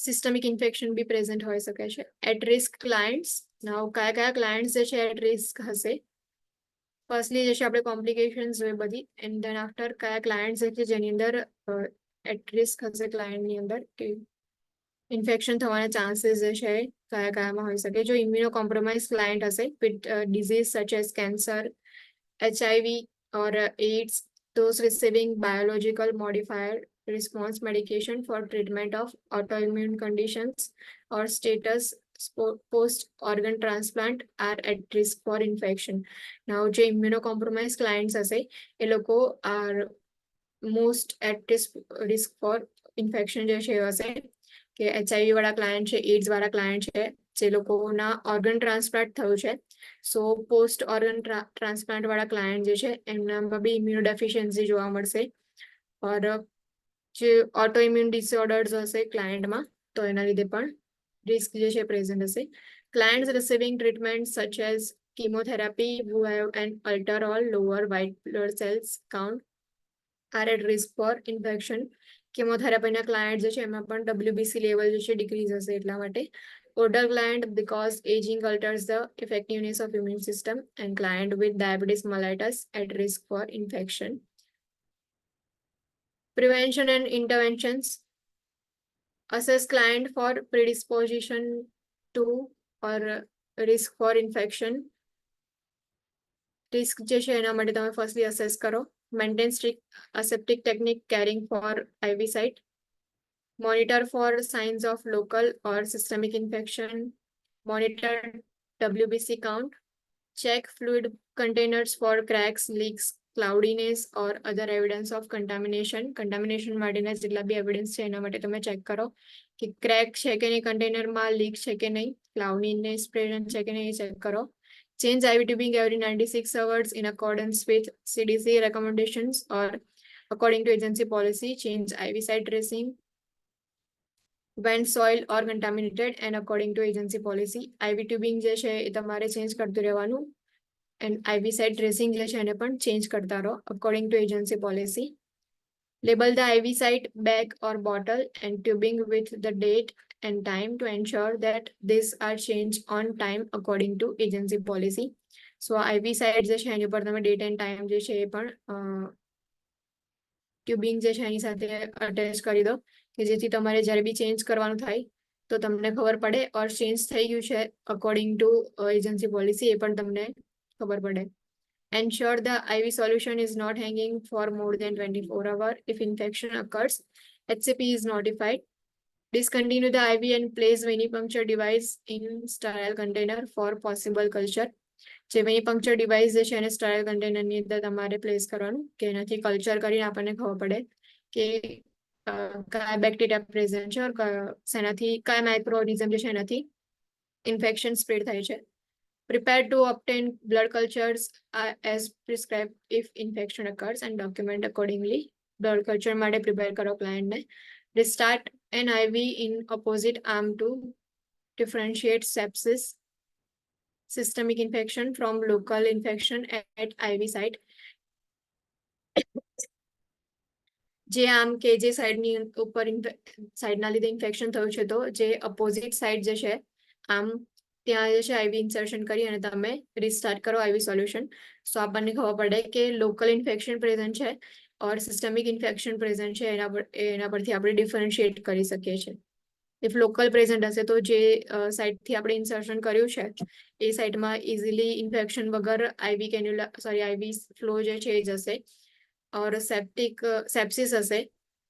systemic infection be present હોઈ શકે છે. At risk clients. Now કયા clients જે છે at risk હશે? Firstly જે છે આપણે complications હોય બધી, and then after કયા clients જે છે જેની અંદર at risk હશે client ની અંદર કે ઇન્ફેક્શન થવાના ચાન્સીસ જે છે કયામાં હોઈ શકે. જો ઇમ્યુનોકોમ્પ્રોમાઇઝ ક્લાયન્ટ હશે with disease such as cancer, HIV or AIDS, those receiving biological modifier response medication for treatment of autoimmune conditions or status post organ transplant are at risk for infection. Now જે immunocompromised clients હશે એ લોકો are most at risk for infection જે છે હશે કે HIV વાળા client છે, ads વાળા ક્લાયન્ટ છે, જે લોકોના ઓર્ગન ટ્રાન્સપ્લાન્ટ થયું છે. સો પોસ્ટ ઓર્ગન ટ્રાન્સપ્લાન્ટ વાળા ક્લાયન્ટ જે છે એમનામાં બી ઇમ્યુનો ડેફિશિયન્સી જોવા મળશે. ઓર જે ઓટો ઇમ્યુન ડિસઓર્ડર્સ હશે ક્લાયન્ટમાં તો એના લીધે પણ રિસ્ક જે છે પ્રેઝન્ટ હશે. Clients receiving treatment such as chemotherapy who have an altered or lower white blood cells count are at risk for infection. કેમોથેરાપીના ક્લાયન્ટ જે છે એમાં પણ WBC લેવલ જે છે ડિક્રીઝ હશે એટલા માટે. Older client because aging alters the effectiveness of immune system, and client with diabetes mellitus at risk for infection. Prevention and interventions. Assess client for predisposition to or risk for infection. Risk જે છે એના માટે તમે firstly assess કરો. Maintain strict aseptic technique caring for IV site. Monitor for signs of local or systemic infection. Monitor WBC count. Check fluid containers for cracks, leaks, cloudiness or other evidence of contamination. Contamination માટેના જેટલા બી evidence છે એના માટે તમે check કરો કે crack છે કે નહીં કન્ટેનરમાં, લીક છે કે નહીં, ક્લાઉડીનેસ પ્રેઝન્ટ છે કે નહીં એ ચેક કરો. Change IV tubing every 96 hours in accordance with CDC recommendations or according to agency policy. Change IV site dressing when soil or contaminated and according to agency policy. IV tubing જે છે એ તમારે change કરતું રહેવાનું, and IV site dressing જે છે એને પણ change કરતા રહો according to agency policy. Label the IV site bag or bottle and tubing with the date and time to ensure that these are changed on time according to agency policy. So IV site જે છે એની પર તમે date and time જે છે એ પણ ટ્યુબિંગ જે છે એની સાથે અટેચ કરી દો કે જેથી તમારે જ્યારે બી ચેન્જ કરવાનું થાય તો તમને ખબર પડે, ઓર ચેન્જ થઈ ગયું છે અકોર્ડિંગ ટુ એજન્સી પોલિસી એ પણ તમને ખબર પડે. Ensure the IV solution is not hanging for more than 24 hours. If infection occurs, HCP is notified. Discontinue the IV and place venipuncture device in sterile container for possible culture. જે venipuncture device જે છે એને sterile container ની અંદર તમારે place કરવાનું કે એનાથી કલ્ચર કરીને આપણને ખબર પડે કે કયા બેક્ટેરિયા પ્રેઝન્ટ છે ઓર શેનાથી કયા માઇક્રોઓર્ગેનિઝમ જે છે એનાથી ઇન્ફેક્શન સ્પ્રેડ થાય છે. Prepare to obtain blood cultures as prescribed if infection occurs and document accordingly. Blood culture માટે prepare કરો client ને. Restart an IV in opposite arm to differentiate sepsis, systemic infection from local infection at IV site. જે આમ કે જે સાઈડની ઉપર સાઈડના લીધે infection થયું છે તો જે અપોઝિટ સાઈડ જે છે આમ ત્યાં જે છે આઈવી ઇન્સર્શન કરી અને તમે રિસ્ટાર્ટ કરો આઈવી સોલ્યુશન. સો આપણને ખબર પડે કે લોકલ ઇન્ફેક્શન પ્રેઝન્ટ છે ઓર સિસ્ટમિક ઇન્ફેક્શન પ્રેઝન્ટ છે એના પરથી આપણે ડિફરન્શિએટ કરી શકીએ છીએ. ઇફ લોકલ પ્રેઝન્ટ હશે તો જે સાઇડથી આપણે ઇન્સર્શન કર્યું છે એ સાઇડમાં ઇઝીલી ઇન્ફેક્શન વગર આઈવી ફ્લો જે છે એ જશે. ઓર સેપ્સિસ હશે,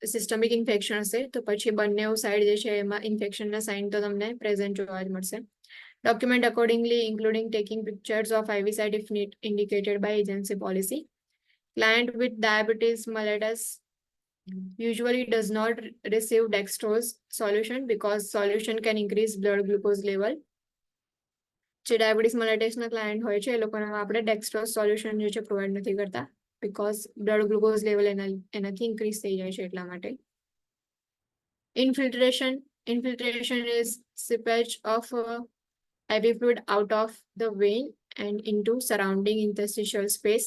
સિસ્ટમિક ઇન્ફેક્શન હશે તો પછી બંને સાઈડ જે છે એમાં ઇન્ફેક્શનના સાઇન તો તમને પ્રેઝન્ટ જોવા જ મળશે. Document accordingly, including taking pictures of IV site if indicated by agency policy. Client with diabetes mellitus usually does not receive dextrose solution because solution can increase blood glucose level. જે diabetes મેલાઇટિસના client હોય છે એ લોકોને આપણે ડેક્સ્ટ્રોઝ solution જે છે provide નથી કરતા because blood glucose level એનાથી increase થઈ જાય છે એટલા માટે. Infiltration is seepage of IV fluid out of the vein and into surrounding interstitial space.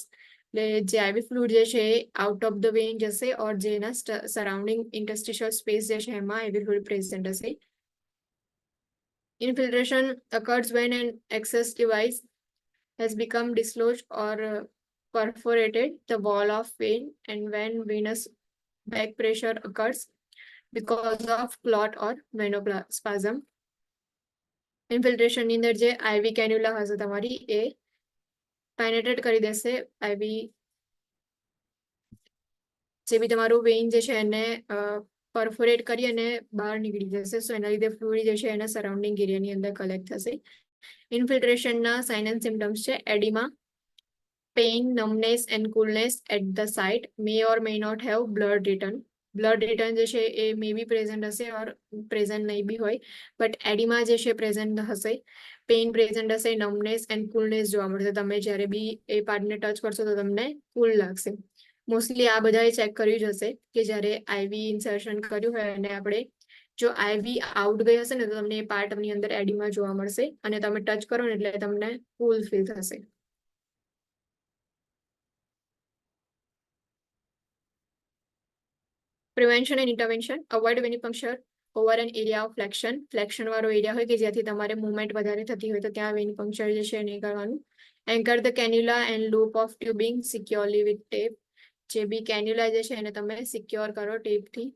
જે IV fluid જે છે out of the vein જશે और જેના surrounding interstitial space જે છે એમાં IV fluid present હશે. Infiltration occurs when an access device has become dislodged or perforated the wall of vein and when venous back pressure occurs because of clot or venospasm. ઇન્ફિલ્ટ્રેશનની અંદર જે આઈવી cannula હશે તમારી એ penetrate કરી દેશે આઈવી જે બી તમારું Wien જે છે એને પરફોરેટ કરી અને બહાર નીકળી જશે. સો એના લીધે ફ્લુઇડ જે છે એના સરાઉન્ડિંગ એરિયાની અંદર કલેક્ટ થશે. ઇન્ફિલ્ટ્રેશનના સાઇન એન્ડ સિમ્ટમ્સ છે એડિમા, pain, numbness and coolness at the site, may or may not have blood return. Blood return જે છે એ મે બી પ્રેઝન્ટ હશે ઓર પ્રેઝન્ટ નહીં બી હોય બટ એડિમા જે છે પ્રેઝન્ટ હશે, પેઇન પ્રેઝન્ટ હશે, નમનેસ એન્ડ કુલનેસ જોવા મળશે. તમે જ્યારે બી એ પાર્ટને ટચ કરશો તો તમને કુલ લાગશે. મોસ્ટલી આ બધાએ ચેક કર્યું જ હશે કે જ્યારે આઈવી ઇન્સર્શન કર્યું હોય અને આપણે જો આઈવી આઉટ ગઈ હશે ને તો તમને એ પાર્ટની અંદર એડિમા જોવા મળશે અને તમે ટચ કરો ને એટલે તમને કુલ ફીલ થશે. Prevention and intervention. Avoid venipuncture over an area of flexion. Flexion વાળો એરિયા હોય કે જ્યાંથી તમારે મૂવમેન્ટ વધારે થતી હોય તો ત્યાં venipuncture જે છે નહીં કરવાનું. Anchor the cannula and loop of tubing securely with tape. જે બી કેન્યુલા જે છે એને તમે સિક્યોર કરો ટેપથી.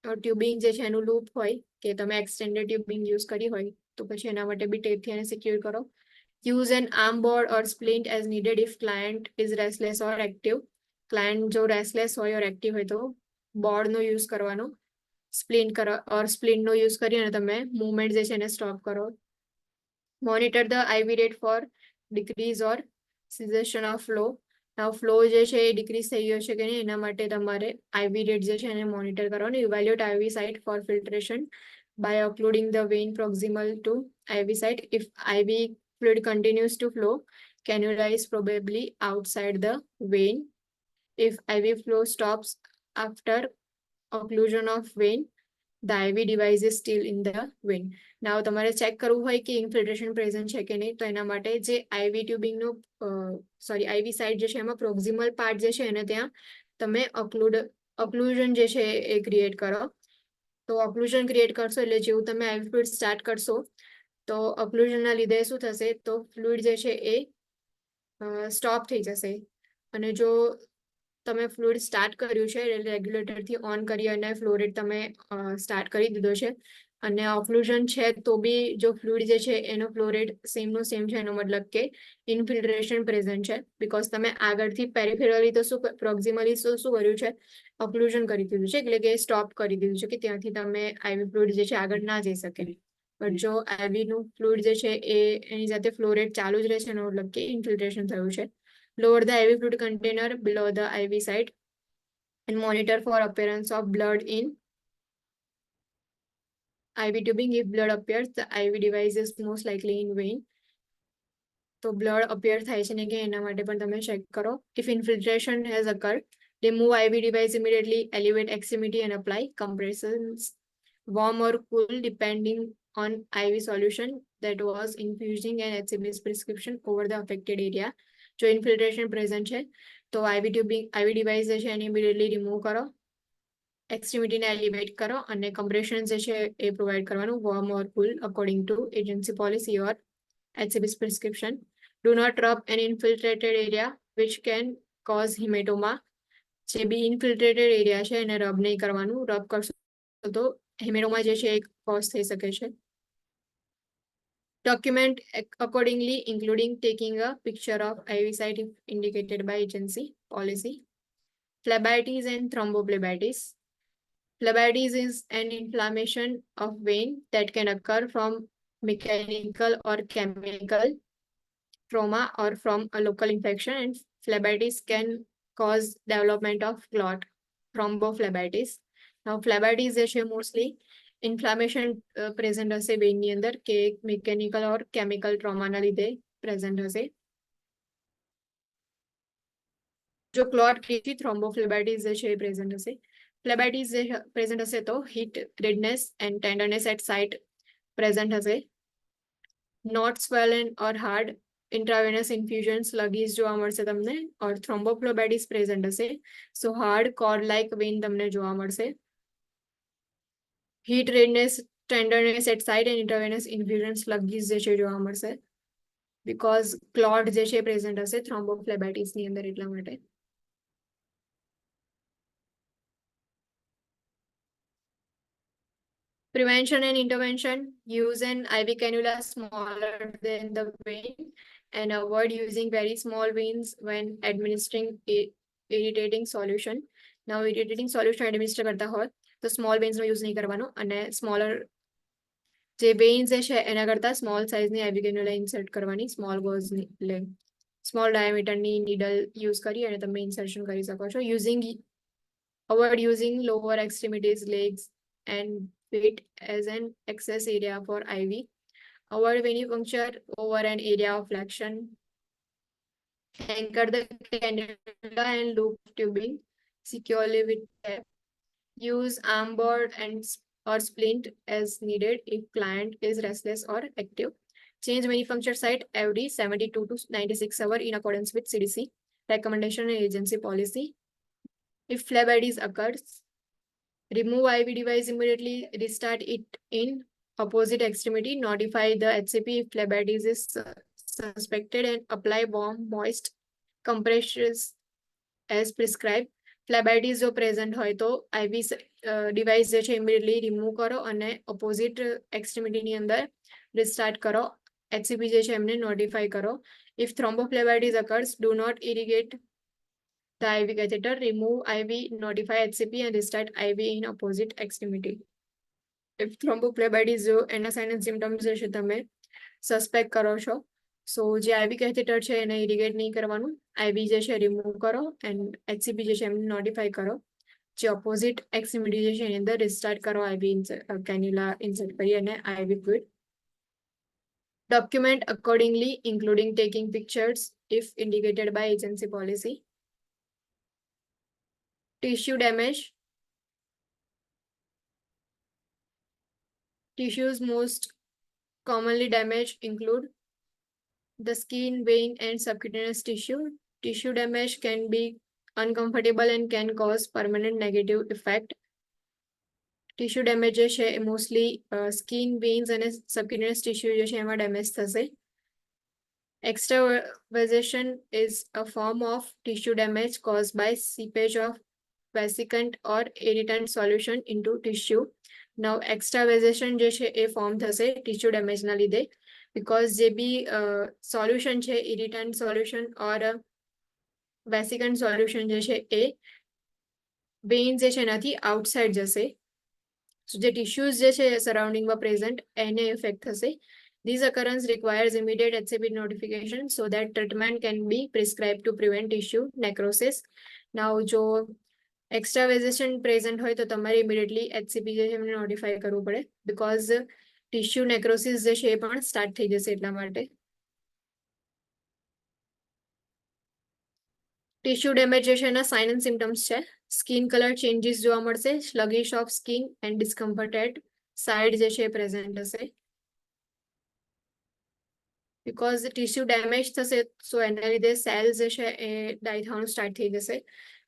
ટ્યુબિંગ જે છે એનું લૂપ હોય કે તમે એક્સટેન્ડેડ ટ્યુબિંગ યુઝ કરી હોય તો પછી એના માટે બી ટેપથી એને સિક્યોર કરો. Use an arm board or splint as needed if client is restless or active. Client જો રેસ્ટલેસ હોય ઓર એક્ટિવ હોય તો બોર્ડનો યુઝ કરવાનો, સ્પ્લિન્ટ કરો ઓર સ્પ્લિન્ટનો યુઝ કરી અને તમે મૂવમેન્ટ જે છે એને સ્ટોપ કરો. Monitor the IV rate for decrease or cessation of flow. Flow જે છે એ ડિક્રીઝ થઈ ગયો છે કે નહીં એના માટે તમારે આઈવી રેટ જે છે એને મોનિટર કરવાનું. Evaluate IV site for filtration by occluding the vein proximal to IV site. If IV fluid continues to flow, cannula is probably outside the vein. If IV flow stops after occlusion of vein, the IV device is still in the vein. Now તમારે check કરવું હોય કે infiltration present છે કે નહીં તો એના માટે જે આઈવી ટ્યુબિંગનો આઈવી સાઇડ જે છે એમાં પ્રોક્સિમલ પાર્ટ જે છે એને ત્યાં તમે ઓક્લુઝન જે છે એ ક્રિએટ કરો. તો ઓક્લુઝન ક્રિએટ કરશો એટલે જેવું તમે આઈવી ફ્લુઇડ સ્ટાર્ટ કરશો તો ઓક્લુઝનના લીધે શું થશે તો ફ્લુઇડ જે છે એ સ્ટોપ થઈ જશે. અને જો તમે ફ્લુઇડ સ્ટાર્ટ કર્યું છે રેગ્યુલેટરથી ઓન કરી અને ફ્લો રેટ તમે સ્ટાર્ટ કરી દીધો છે અને ઓક્લુઝન છે તો બી જો ફ્લુઇડ જે છે એનો ફ્લો રેટ સેમ નો સેમ છે, એનો મતલબ કે ઇન્ફિલ્ટ્રેશન પ્રેઝન્ટ છે. બીકોઝ તમે આગળથી પેરિફેરલી તો શું પ્રોક્સિમલી શું કર્યું છે, ઓક્લુઝન કરી દીધું છે, એટલે કે સ્ટોપ કરી દીધું છે કે ત્યાંથી તમે આઈવી ફ્લુઇડ જે છે આગળ ના જઈ શકે. પણ જો આઈવી નું ફ્લુઇડ જે છે એ એની સાથે ફ્લો રેટ ચાલુ જ રહે છે, એનો મતલબ કે ઇન્ફિલ્ટ્રેશન થયું છે. Lower the Ivy fluid container below the Ivy site and monitor for appearance of blood in IV tubing. If blood appears, the IV device is most likely in vein. તો બ્લડ અપિયર થાય છે ને કે એના માટે પણ તમે check કરો. If infiltration has occurred, remove IV device immediately, elevate extremity and apply compressions, warm or cool depending on IV solution that was infusing and HCB's prescription over the affected area. જો infiltration present છે તો આઈવી ટ્યુબિંગ આઈવી device જે છે એને immediately remove કરો, એક્સ્ટ્રીમિટીને elevate કરો અને compression જે છે એ પ્રોવાઈડ કરવાનું, warm or cool according to agency policy or HCB's prescription. Do not rub an infiltrated area which can cause hematoma. જે બી ઇન્ફિલ્ટ્રેટેડ એરિયા છે એને રબ નહીં કરવાનું. રબ કરશો તો હેમેટોમા જે છે એ કોઝ થઈ શકે છે. Document accordingly, including taking a picture of IV site if indicated by agency policy. Phlebitis and thrombophlebitis. Phlebitis is an inflammation of vein that can occur from mechanical or chemical trauma or from a local infection, and phlebitis can cause development of clot, thrombophlebitis. Now phlebitis જે છે mostly inflammation present હશે વેઇનની અંદર કે mechanical ઓર chemical ટ્રોમાના લીધે present હશે. જો clot થી થ્રોમ્બોફ્લેબાઇટિસ જે છે એ પ્રેઝન્ટ હશે. ફ્લેબાઇટિસ જે પ્રેઝન્ટ હશે તો heat, redness and tenderness at site present હશે. Not swollen or hard intravenous infusions sluggish જોવા મળશે તમને, ઓર થ્રોમ્બોફ્લેબાઇટિસ પ્રેઝન્ટ હશે. So hard cord like vein તમને જોવા મળશે. Heat, redness, tenderness at site and intravenous infusion sluggish જે છે જોવા મળશે, બીકોઝ ક્લોટ જે છે પ્રેઝન્ટ હશે થ્રોમ્બોફ્લેબાઇટિસની અંદર, એટલા માટે. Prevention and intervention: use an IV cannula smaller than the vein and avoid using very small veins when administering irritating solution. Now irritating solution administer કરતા હોય તો small veins નો use નહીં કરવાનો અને smaller જે veins છે એના કરતા small size ની IV cannula insert કરવાની, small gauge ની એટલે small diameter ની needle use કરી અને તમે insertion કરી શકો છો. Avoid using lower extremities, legs and feet as an excess area for IV. Avoid venipuncture over an area of flexion. Anchor the cannula and loop tubing securely with tape. Use arm board or splint as needed if client is restless or active. Change venipuncture site every 72 to 96 hours in accordance with CDC recommendation and agency policy. If phlebitis occurs, remove IV device immediately, restart it in opposite extremity, notify the HCP if phlebitis is suspected and apply warm, moist compressions as prescribed. phlebitis જો present હોય તો IV device જે છે immediately remove કરો અને opposite એક્સ્ટ્રીમિટીની અંદર restart કરો. HCP જે છે એમને નોટિફાઈ કરો. If thrombophlebitis occurs, do not irrigate the IV catheter, remove IV, notify HCP and restart IV in opposite extremity. If thrombophlebitis જો એના સાઇન એન્ડ સિમ્ટમ્સ જે છે તમે સસ્પેક્ટ કરો છો, સો જે IV catheter છે એને ઇરિગેટ નહીં કરવાનું, IV જે છે રિમૂવ કરો એન્ડ HCP જે છે એમને નોટિફાઈ કરો. જે ઓપોઝિટ એક્સ્ટ્રીમિટી જે છે એની અંદર રિસ્ટાર્ટ કરો IV કેન્યુલા ઇન્સર્ટ કરી અને IV fluid. Document accordingly, including taking pictures if indicated by agency policy. Tissue damage. Tissues most commonly damaged include the skin, vein, and subcutaneous tissue. Tissue damage can be uncomfortable and can cause permanent negative effect. Tissue damage જે છે એ mostly skin, veins and subcutaneous tissue જે છે એમાં damage થશે. Extravasation is a form of tissue damage caused by seepage of vesicant or irritant solution into tissue. નાઉ એક્સ્ટ્રાવેઝેશન જે છે એ form થશે tissue ડેમેજના લીધે, બીકોઝ જે બી સોલ્યુશન છે ઇરિટન્ટ સોલ્યુશન ઓર વેસિકન્ટ સોલ્યુશન જે છે એ વેઇન જે છે એનાથી આઉટસાઇડ જશે. જે ટિશ્યુઝ જે છે સરાઉન્ડિંગમાં પ્રેઝન્ટ એને ઇફેક્ટ થશે. This occurrence requires immediate HCP notification so that treatment can be prescribed to prevent tissue necrosis. Now, જો એક્સ્ટ્રાવેઝેશન પ્રેઝન્ટ હોય તો તમારે ઇમિડિયેટલી HCP જે છે એમને નોટિફાય કરવું પડે, બીકોઝ ટિશ્યુ નેક્રોસિસ જે છે એ પણ સ્ટાર્ટ થઈ જશે એટલા માટે. ટિશ્યુ ડેમેજ જે છે એના સાઇન એન્ડ સિમ્ટમ્સ છે. સ્કિન કલર ચેન્જીસ જોવા મળશે, sluggish of skin and discomfort at side જે છે એ પ્રેઝન્ટ હશે. બીકોઝ ટિશ્યુ ડેમેજ થશે સો એના લીધે સેલ્સ જે છે એ ડાય થવાનું સ્ટાર્ટ થઈ જશે.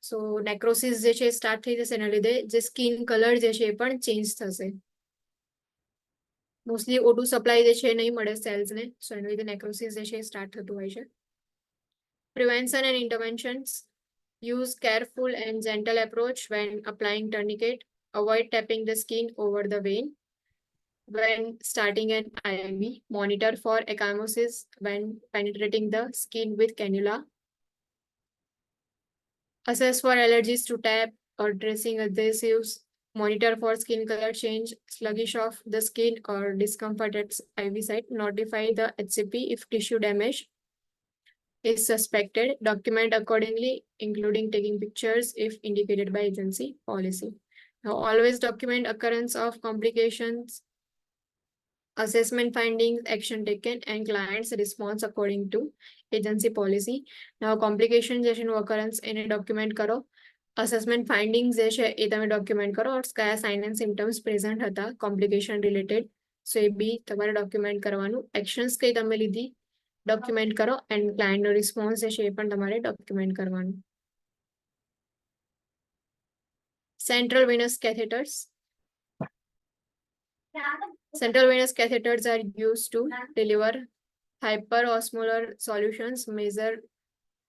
સો નેક્રોસિસ જે છે સ્ટાર્ટ થઈ જશે એના લીધે જે સ્કિન કલર જે છે એ પણ ચેન્જ થશે. મોસ્ટલી O2 સપ્લાય જે છે એ નહીં મળે સેલ્સને, સો એના લીધે નેક્રોસિસ જે છે એ સ્ટાર્ટ થતું હોય છે. Prevention and interventions. Use careful and gentle approach when applying tourniquet. Avoid tapping the skin over the vein. When starting an IV, monitor for ecchymosis when penetrating the skin with cannula. Assess for allergies to tap or dressing adhesives. Monitor for skin color change, sluggish of the skin or discomfort at IV site. Notify the HCP if tissue damage is suspected. Document accordingly, including taking pictures if indicated by agency policy. Now, always document occurrence of complications, assessment findings, action taken, and client's response according to agency policy. Now, complication જે છે occurrence એને document કરો. assessment findings જે છે એ તમે document કરો. और કયા sign and symptoms present હતા complication related, so એ બી તમારે document કરવાનું. actions કઈ તમે લીધી document કરો, and client નો response જે છે એ પણ તમારે document કરવાનું. Central venous catheters. Central venous catheters are used to deliver hyperosmolar solutions, measure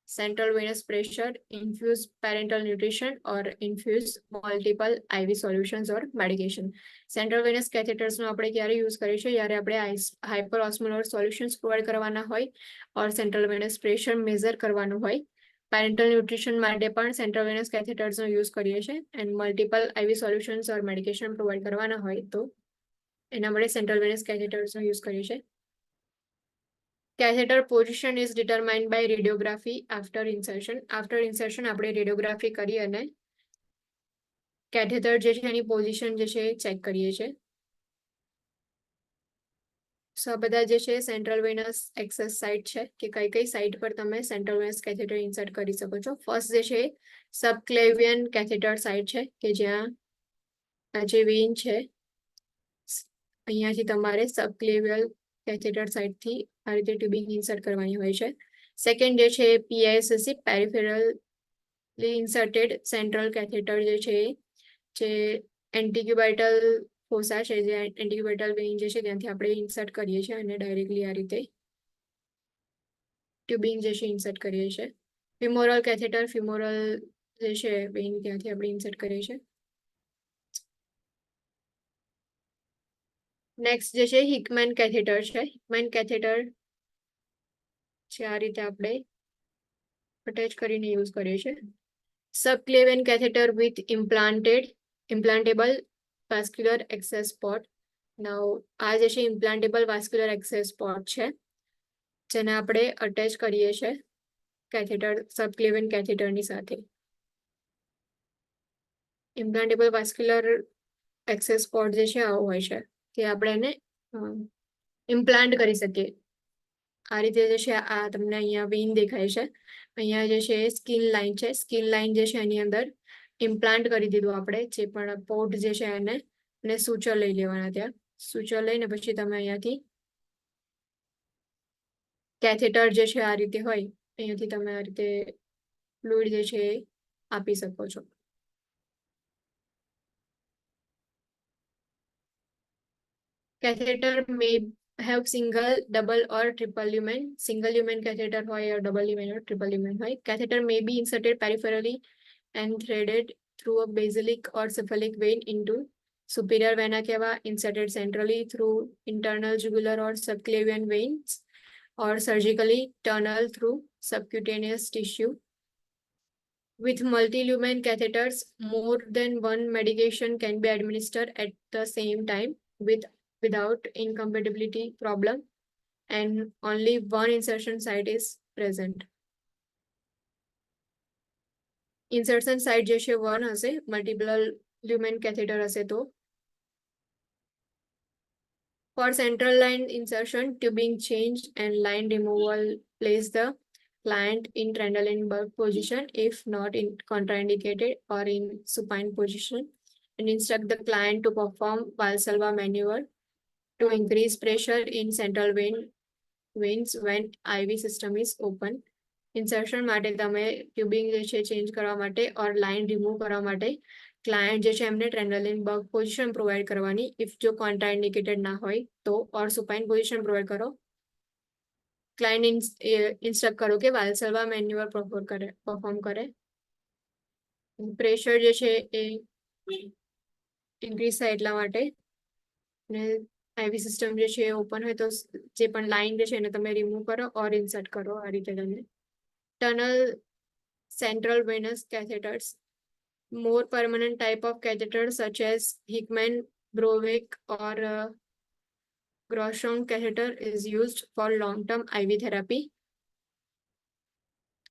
central venous pressure, infuse parenteral nutrition, or infuse multiple IV solutions or medication. Central venous catheters નો આપણે ક્યારે use કરીશું? જ્યારે આપણે hyperosmolar solutions provide કરવાના હોય or central venous pressure measure કરવાનું હોય. Parenteral nutrition માટે પણ central venous catheters નો યુઝ કરીએ છીએ, and multiple IV solutions or medication provide કરવાના હોય તો એના માટે central venous catheters નો યુઝ કરીએ છીએ. Catheter position is determined by radiography after insertion. After insertion આપણે radiography કરી અને catheter જે છે એની position જે છે ચેક કરીએ છીએ. સો આ બધા જે છે સેન્ટ્રલ વેનસ એક્સેસ સાઇટ છે કે કઈ કઈ સાઇટ પર તમે સેન્ટ્રલ વેનસ કેથેટર ઇન્સર્ટ કરી શકો છો. ફર્સ્ટ જે છે સબક્લેવિયન કેથેટર સાઇટ છે કે જ્યાં આ જે વેઇન છે અહીંયાથી તમારે સબક્લેવિયલ કેથેટર સાઇટથી આ રીતે ટ્યુબિંગ ઇન્સર્ટ કરવાની હોય છે. સેકન્ડ જે છે PISC પેરિફેરલી ઇન્સર્ટેડ સેન્ટ્રલ કેથેટર જે છે જે એન્ટીક્યુબાઇટલ ફોસા છે જે એન્ટીક્યુબાઇટલ વેઇન જે છે ત્યાંથી આપણે ઇન્સર્ટ કરીએ છીએ અને ડાયરેક્ટલી આ રીતે ટ્યુબિંગ જે છે ઇન્સર્ટ કરીએ છીએ. ફિમોરલ કેથેટર ફિમોરલ જે છે વેઇન ત્યાંથી આપણે ઇન્સર્ટ કરીએ છીએ. નેક્સ્ટ જે છે હિકમેન કેથેટર છે. હિકમેન કેથેટર છે આ રીતે આપણે અટેચ કરીને યુઝ કરીએ છીએ. Subclavian catheter with implantable vascular access port. Now આ જે છે ઇમ્પ્લાન્ટેબલ vascular access port છે જેને આપણે અટેચ કરીએ છીએ કેથેટર સબક્લેવિયન કેથેટરની સાથે. ઇમ્પ્લાન્ટેબલ vascular access port જે છે આવો હોય છે કે આપણે એને ઇમ્પ્લાન્ટ કરી શકીએ. આ રીતે જે છે આ તમને અહીંયા વેઇન દેખાય છે. અહીંયા જે છે સ્કિન લાઇન છે. સ્કિન લાઇન જે છે એની અંદર ઇમ્પ્લાન્ટ કરી દીધું આપણે જે પણ પોર્ટ જે છે એને અને સૂચર લઈ લેવાના. ત્યાં સૂચર લઈને પછી તમે અહીંયાથી કેથેટર જે છે આ રીતે હોય અહીંયાથી તમે આ રીતે ફ્લુઇડ જે છે આપી શકો છો. Catheter may have single, double or triple lumen. Single lumen catheter હોય or double lumen or triple lumen હોય. Catheter may be inserted peripherally and threaded through a basilic or cephalic vein into superior vena cava inserted centrally through internal jugular or subclavian veins or surgically tunnel through subcutaneous tissue. With multi-lumen catheters, more than one medication can be administered at the same time without incompatibility problem, and only one insertion site is present. Insertion site જે છે 1 હશે, multiple lumen catheter હશે તો. For central line insertion, tubing change and line removal, place the client in Trendelenburg position if not in contraindicated or in supine position, and instruct the client to perform Valsalva maneuver to increase pressure in central veins when IV system is open. Insertion માટે તમે ટ્યુબિંગ જે છે change કરવા માટે or line remove કરવા માટે client જે છે એમને ટ્રેન્ડલિનબર્ગ પોઝિશન પ્રોવાઈડ કરવાની. ઇફ જો કોન્ટ્રાઇન્ડિકેટેડ ના હોય તો ઓર સુપાઇન પોઝિશન પ્રોવાઈડ કરો. ક્લાયન્ટ ઇન્સ્ટ્રક્ટ કરો કે વાલ્સલ્વા મેન્યુઅર પરફોર્મ કરે. પ્રેશર જે છે એ ઇન્ક્રીઝ થાય એટલા માટે. ને આઈવી સિસ્ટમ જે છે ઓપન હોય તો જે પણ લાઇન જે છે એને તમે રિમૂવ કરો ઓર ઇન્સર્ટ કરો. આ રીતે તમે tunnel central venous catheters, more permanent type of catheters such as Hickman, Browick or Grosjean catheter is used for long-term IV therapy.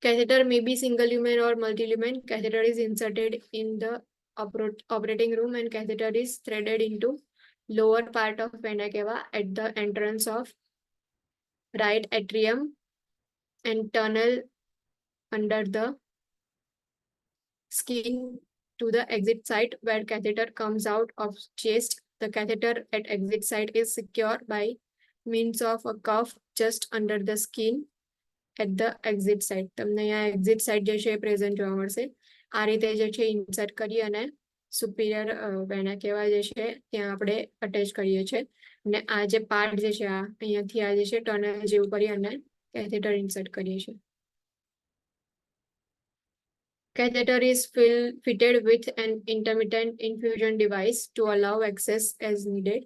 Catheter may be single lumen or multi-lumen. Catheter is inserted in the operating room and catheter is threaded into lower part of vena cava at the entrance of right atrium and tunnel under the skin to the exit site where catheter comes out of chest. The catheter at exit site is secured by means of a cuff just under the skin at the exit site. તમને આ exit site જે છે present જોવા મળશે. આ રીતે જે છે ઇન્સર્ટ કરી અને સુપિરિયર વેના કેવા જે છે ત્યાં આપણે અટેચ કરીએ છીએ. અને આ જે પાર્ટ જે છે આ અહીંયાથી આ જે છે ટનલ જેવું કરી અને કેથેટર ઇન્સર્ટ કરીએ છીએ. Catheter is fitted with an intermittent infusion device to allow access as needed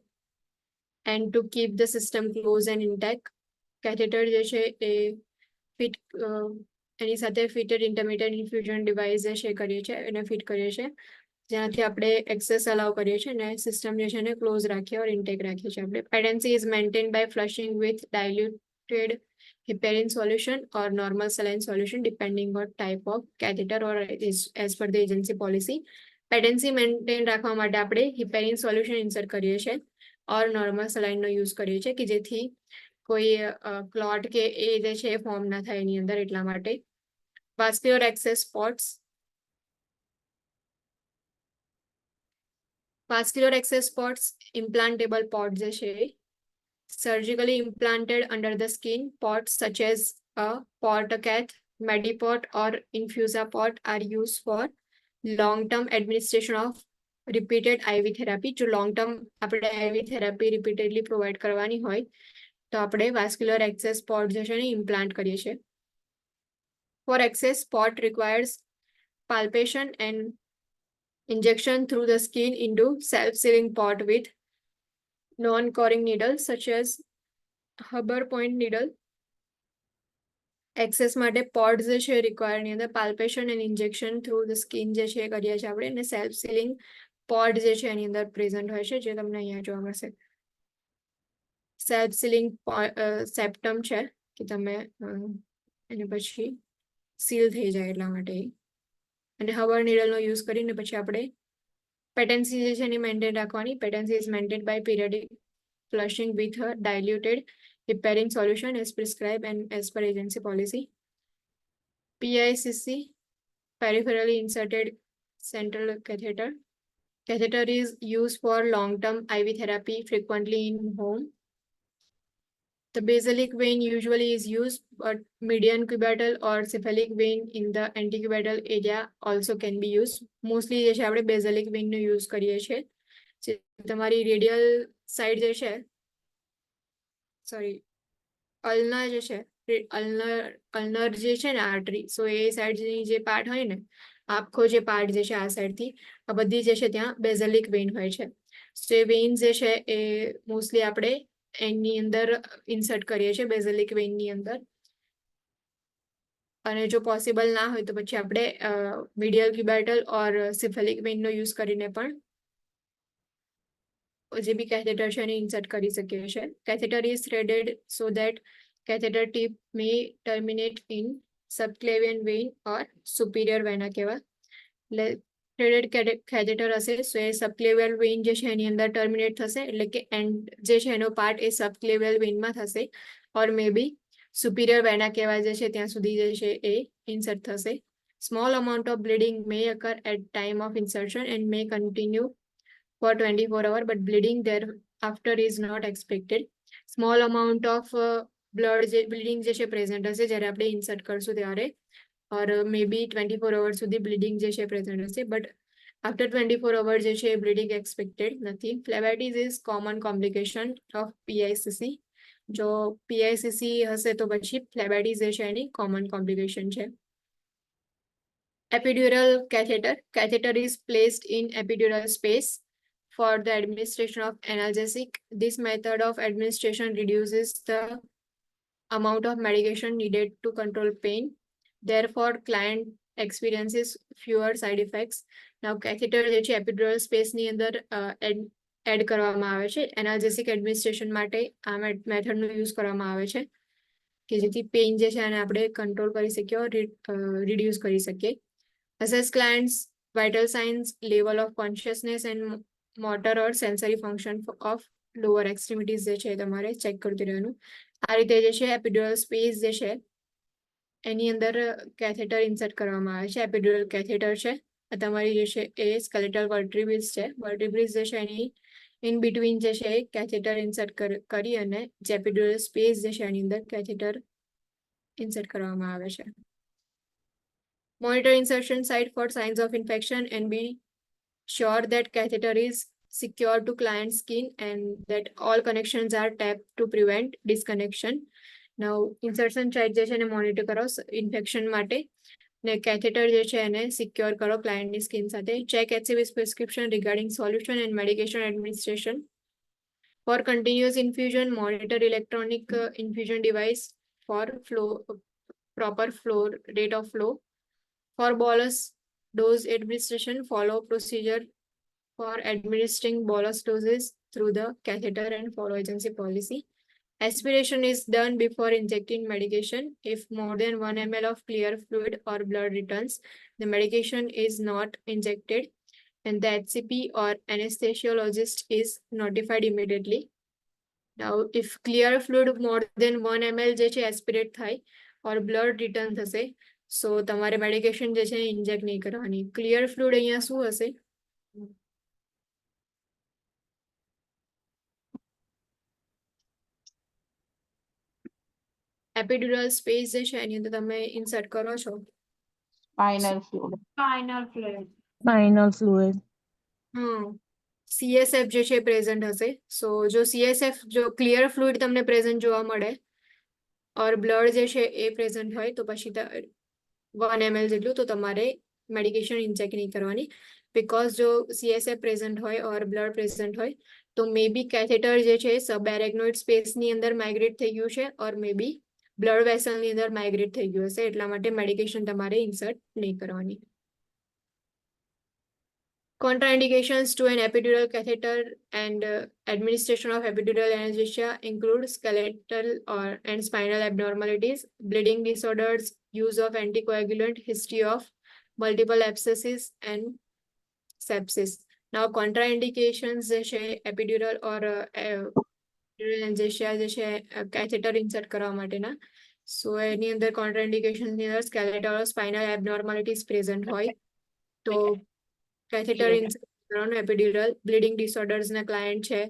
and to keep the system closed and intact. Catheter જે છે એ એની સાથે fitted intermittent infusion device જે છે કરીએ છીએ એને ફિટ કરીએ છીએ જેનાથી આપણે એક્સેસ અલાઉ કરીએ છીએ અને સિસ્ટમ જે છે એને ક્લોઝ રાખીએ ઓર ઇન્ટેક રાખીએ છીએ આપણે. Patency is maintained by flushing with diluted heparin solution or normal saline solution depending on type of catheter or as per the agency policy. Patency maintain રાખવા માટે આપણે heparin solution insert કરીએ છીએ or normal saline no use કરીએ છીએ કે જેથી કોઈ ક્લોટ કે એ જે છે ફોર્મ ના થાય એની અંદર એટલા માટે. Vascular access ports. Vascular access ports implantable port જે છે surgically implanted under the skin. Ports such as a portacath, mediport or infusa port are used for long-term administration of repeated IV therapy. જો long-term આપણે IV therapy repeatedly provide કરવાની હોય તો આપણે vascular access port જે છે ને implant કરીએ છીએ. For access port requires palpation and injection through the skin into self-sealing port with non-coring needles such as Huber point needle. Access માટે પોર્ટ જે છે રિક્વાયર ની અંદર palpation and injection through the skin જે છે કરીએ છીએ આપણે અને સેલ્ફ સીલિંગ પોર્ટ જે છે એની અંદર પ્રેઝન્ટ હોય છે જે તમને અહીંયા જોવા મળશે. સેલ્ફ સીલિંગ સેપ્ટમ છે કે તમે એને પછી સીલ થઈ જાય એટલા માટે. અને હબર નીડલનો યુઝ કરીને પછી આપણે પેટેન્સી જે છે એની મેન્ટેન રાખવાની. Patency is maintain by periodic flushing with a diluted heparin solution as prescribed and as per agency policy. PICC, peripherally inserted central catheter. Catheter is used for long-term IV therapy, frequently in home. The basilic vein usually is used, but median cubital or cephalic vein in the antecubital area also can be used. Mostly જે છે આપણે basilic vein નો use કરીએ છીએ. તમારી radial side જે છે ulnar જે છે અલ્નર જે છે ને આર્ટરી સો એ સાઈડની જે પાર્ટ હોય ને આખો જે પાર્ટ જે છે આ સાઈડથી આ બધી જે છે ત્યાં બેઝલિક વેઇન હોય છે. જે વેઇન જે છે એ મોસ્ટલી આપણે એની અંદર ઇન્સર્ટ કરીએ છીએ બેઝિલિક વેઇનની અંદર. અને જો પોસિબલ ના હોય તો પછી આપણે મીડિયલ ક્યુબાઇટલ ઓર સિફેલિક વેઇનનો યુઝ કરીને પણ જે બી કેથેટર છે એને ઇન્સર્ટ કરી શકીએ છીએ. Catheter is threaded so that catheter tip may terminate in subclavian vein or superior vena cava. Threaded catheter હશે સો એ સબક્લેવિયલ વેઇન જે છે એની અંદર ટર્મિનેટ થશે, એટલે કે એન્ડ જે છે એનો પાર્ટ એ સબક્લેવિયલ વેઇનમાં થશે ઓર મે બી સુપિરિયર વેના કહેવાય જે છે ત્યાં સુધી જે છે એ ઇન્સર્ટ થશે. Small amount of bleeding may occur at time of insertion and may continue for 24 hours, but bleeding thereafter is not expected. Small amount of bleeding જે છે પ્રેઝન્ટ હશે જ્યારે આપણે ઇન્સર્ટ કરશું ત્યારે, ઓર મે બી 24 અવર્સ સુધી બ્લીડિંગ જે છે પ્રેઝન્ટ હશે, બટ આફ્ટર 24 અવર્સ જે છે બ્લીડિંગ એક્સપેક્ટેડ નથી. ફ્લેબાઇટિસ ઇઝ કોમન કોમ્પ્લિકેશન ઓફ પીઆઈસીસી. જો પીઆઈસીસી હશે તો પછી ફ્લેબાઇટિસ જે છે એની કોમન કોમ્પ્લિકેશન છે. Epidural catheter. Catheter is placed in epidural space for the administration of analgesic. This method of administration reduces the amount of medication needed to control pain. Therefore, client experiences fewer side effects. Now, catheter જે છે epidural space ની અંદર add કરવામાં આવે છે. Analgesic administration માટે આ મેથડનો use કરવામાં આવે છે કે જેથી પેઇન જે છે એને આપણે કંટ્રોલ કરી શકીએ ઓર રિડ્યુસ કરી શકીએ. Assess clients' vital signs, level of consciousness and motor or sensory function of lower extremities જે છે તમારે ચેક કરતું રહેવાનું. આ રીતે જે છે એપિડ્યુરલ સ્પેસ જે છે એની અંદર કેથેટર ઇન્સર્ટ કરવામાં આવે છે. એપિડ્યુરલ કેથેટર છે તમારી જે છે એ સ્કેલેટલ વર્ટિબ્રિસ છે. વર્ટિબ્રિસ જે છે એની ઇન બિટવીન જે છે કેથેટર ઇન્સર્ટ કરી અને જે એપિડ્યુરલ સ્પેસ જે છે એની અંદર કેથેટર ઇન્સર્ટ કરવામાં આવે છે. Monitor insertion site for signs of infection and be sure that catheter is secure to client skin and that all connections are tapped to prevent disconnection. Now, insertion site જે છે એને monitor કરો infection માટે ને catheter જે છે એને secure કરો ક્લાયન્ટની સ્કિન સાથે. Check HCV's prescription regarding solution and medication administration. For continuous infusion, monitor electronic infusion device for flow, proper flow, rate of flow. For bolus dose administration, follow procedure for administering bolus doses through the catheter and follow agency policy. Aspiration is done before injecting medication. If more than 1 ml of clear fluid or blood returns, the medication is not injected and the HCP or anesthesiologist is notified immediately. Now, if clear fluid more than 1 ml જે છે aspirate થાય or blood return થશે, સો તમારે medication જે છે inject નહીં કરવાની. Clear fluid અહીંયા શું હશે? એપિડ્યુરલ સ્પેસ જે છે એની અંદર તમે ઇન્સર્ટ કરો છો. Spinal fluid. Spinal fluid. હા, CSF જે છે પ્રેઝન્ટ હશે. સો જો CSF જો ક્લિયર ફ્લુઇડ તમને પ્રેઝન્ટ જોવા મળે ઓર બ્લડ જે છે એ પ્રેઝન્ટ હોય તો પછી 1 ml જેટલું તો તમારે મેડિકેશન ઇન્જેક્ટ નહીં કરવાની. બિકોઝ જો CSF પ્રેઝન્ટ હોય ઓર બ્લડ પ્રેઝન્ટ હોય તો મે બી કેથેટર જે છે સબ એરેગ્નોઇડ સ્પેસની અંદર માઇગ્રેટ થઈ ગયું છે ઓર મે બી બ્લડ વેસલની અંદર માઇગ્રેટ થઈ ગયું હશે, એટલા માટે મેડિકેશન તમારે ઇન્સર્ટ નહીં કરવાની. Contraindications to an epidural catheter and administration of epidural anesthesia include skeletal and spinal abnormalities, bleeding disorders, use of anticoagulant, history of multiple abscesses and sepsis. Now, contraindications જે છે epidural or epidural anesthesia જે છે catheter insert કરવા માટેના. So એની અંદર contraindications ની અંદર skeletal or spinal abnormalities present હોય તો કેથેટર ઇન્સર્ટ કરવાનો. એપિડ્યુરલ બ્લીડિંગ ડિસઓર્ડર્સ ના ક્લાયન્ટ છે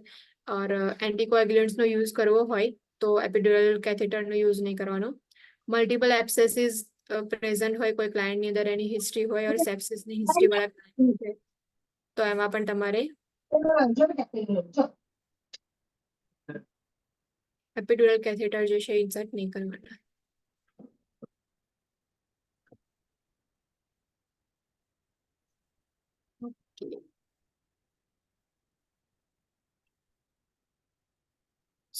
ઓર એન્ટીકોએગ્યુલન્ટ્સ નો યુઝ કરવો હોય તો એપિડ્યુરલ કેથેટર નો યુઝ નહીં કરવાનો. મલ્ટિપલ એબ્સેસિસ પ્રેઝન્ટ હોય કોઈ ક્લાયન્ટ ની અંદર એની હિસ્ટ્રી હોય ઓર સેપ્સિસ ની હિસ્ટ્રી વાળા ક્લાયન્ટ છે તો એમાં પણ તમારે એપિડ્યુરલ કેથેટર જે છે ઇન્સર્ટ નહીં કરવાના.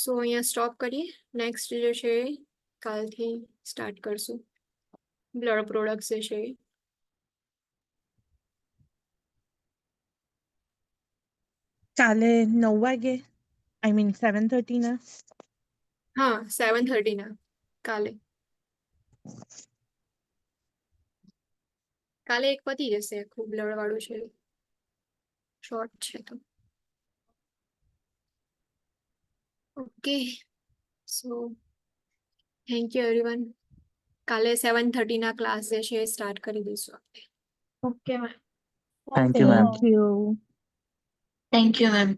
સો અહીંયા સ્ટોપ કરીએ. નેક્સ્ટ જે છે એ કાલથી સ્ટાર્ટ કરશું બ્લડ પ્રોડક્ટ્સ જે છે એ. કાલે 9 વાગે આઈ મીન 7:30 ના હા 7:30 ના કાલે. કાલે એક પતી જશે, ખૂબ બ્લડ વાળું છે, શોર્ટ છે તો. Okay, so thank you everyone. કાલે 7:30 ના ક્લાસ જે છે એ સ્ટાર્ટ કરી દઈશું આપણે. Okay ma'am. Thank you, ma'am. Thank you. Thank you ma'am.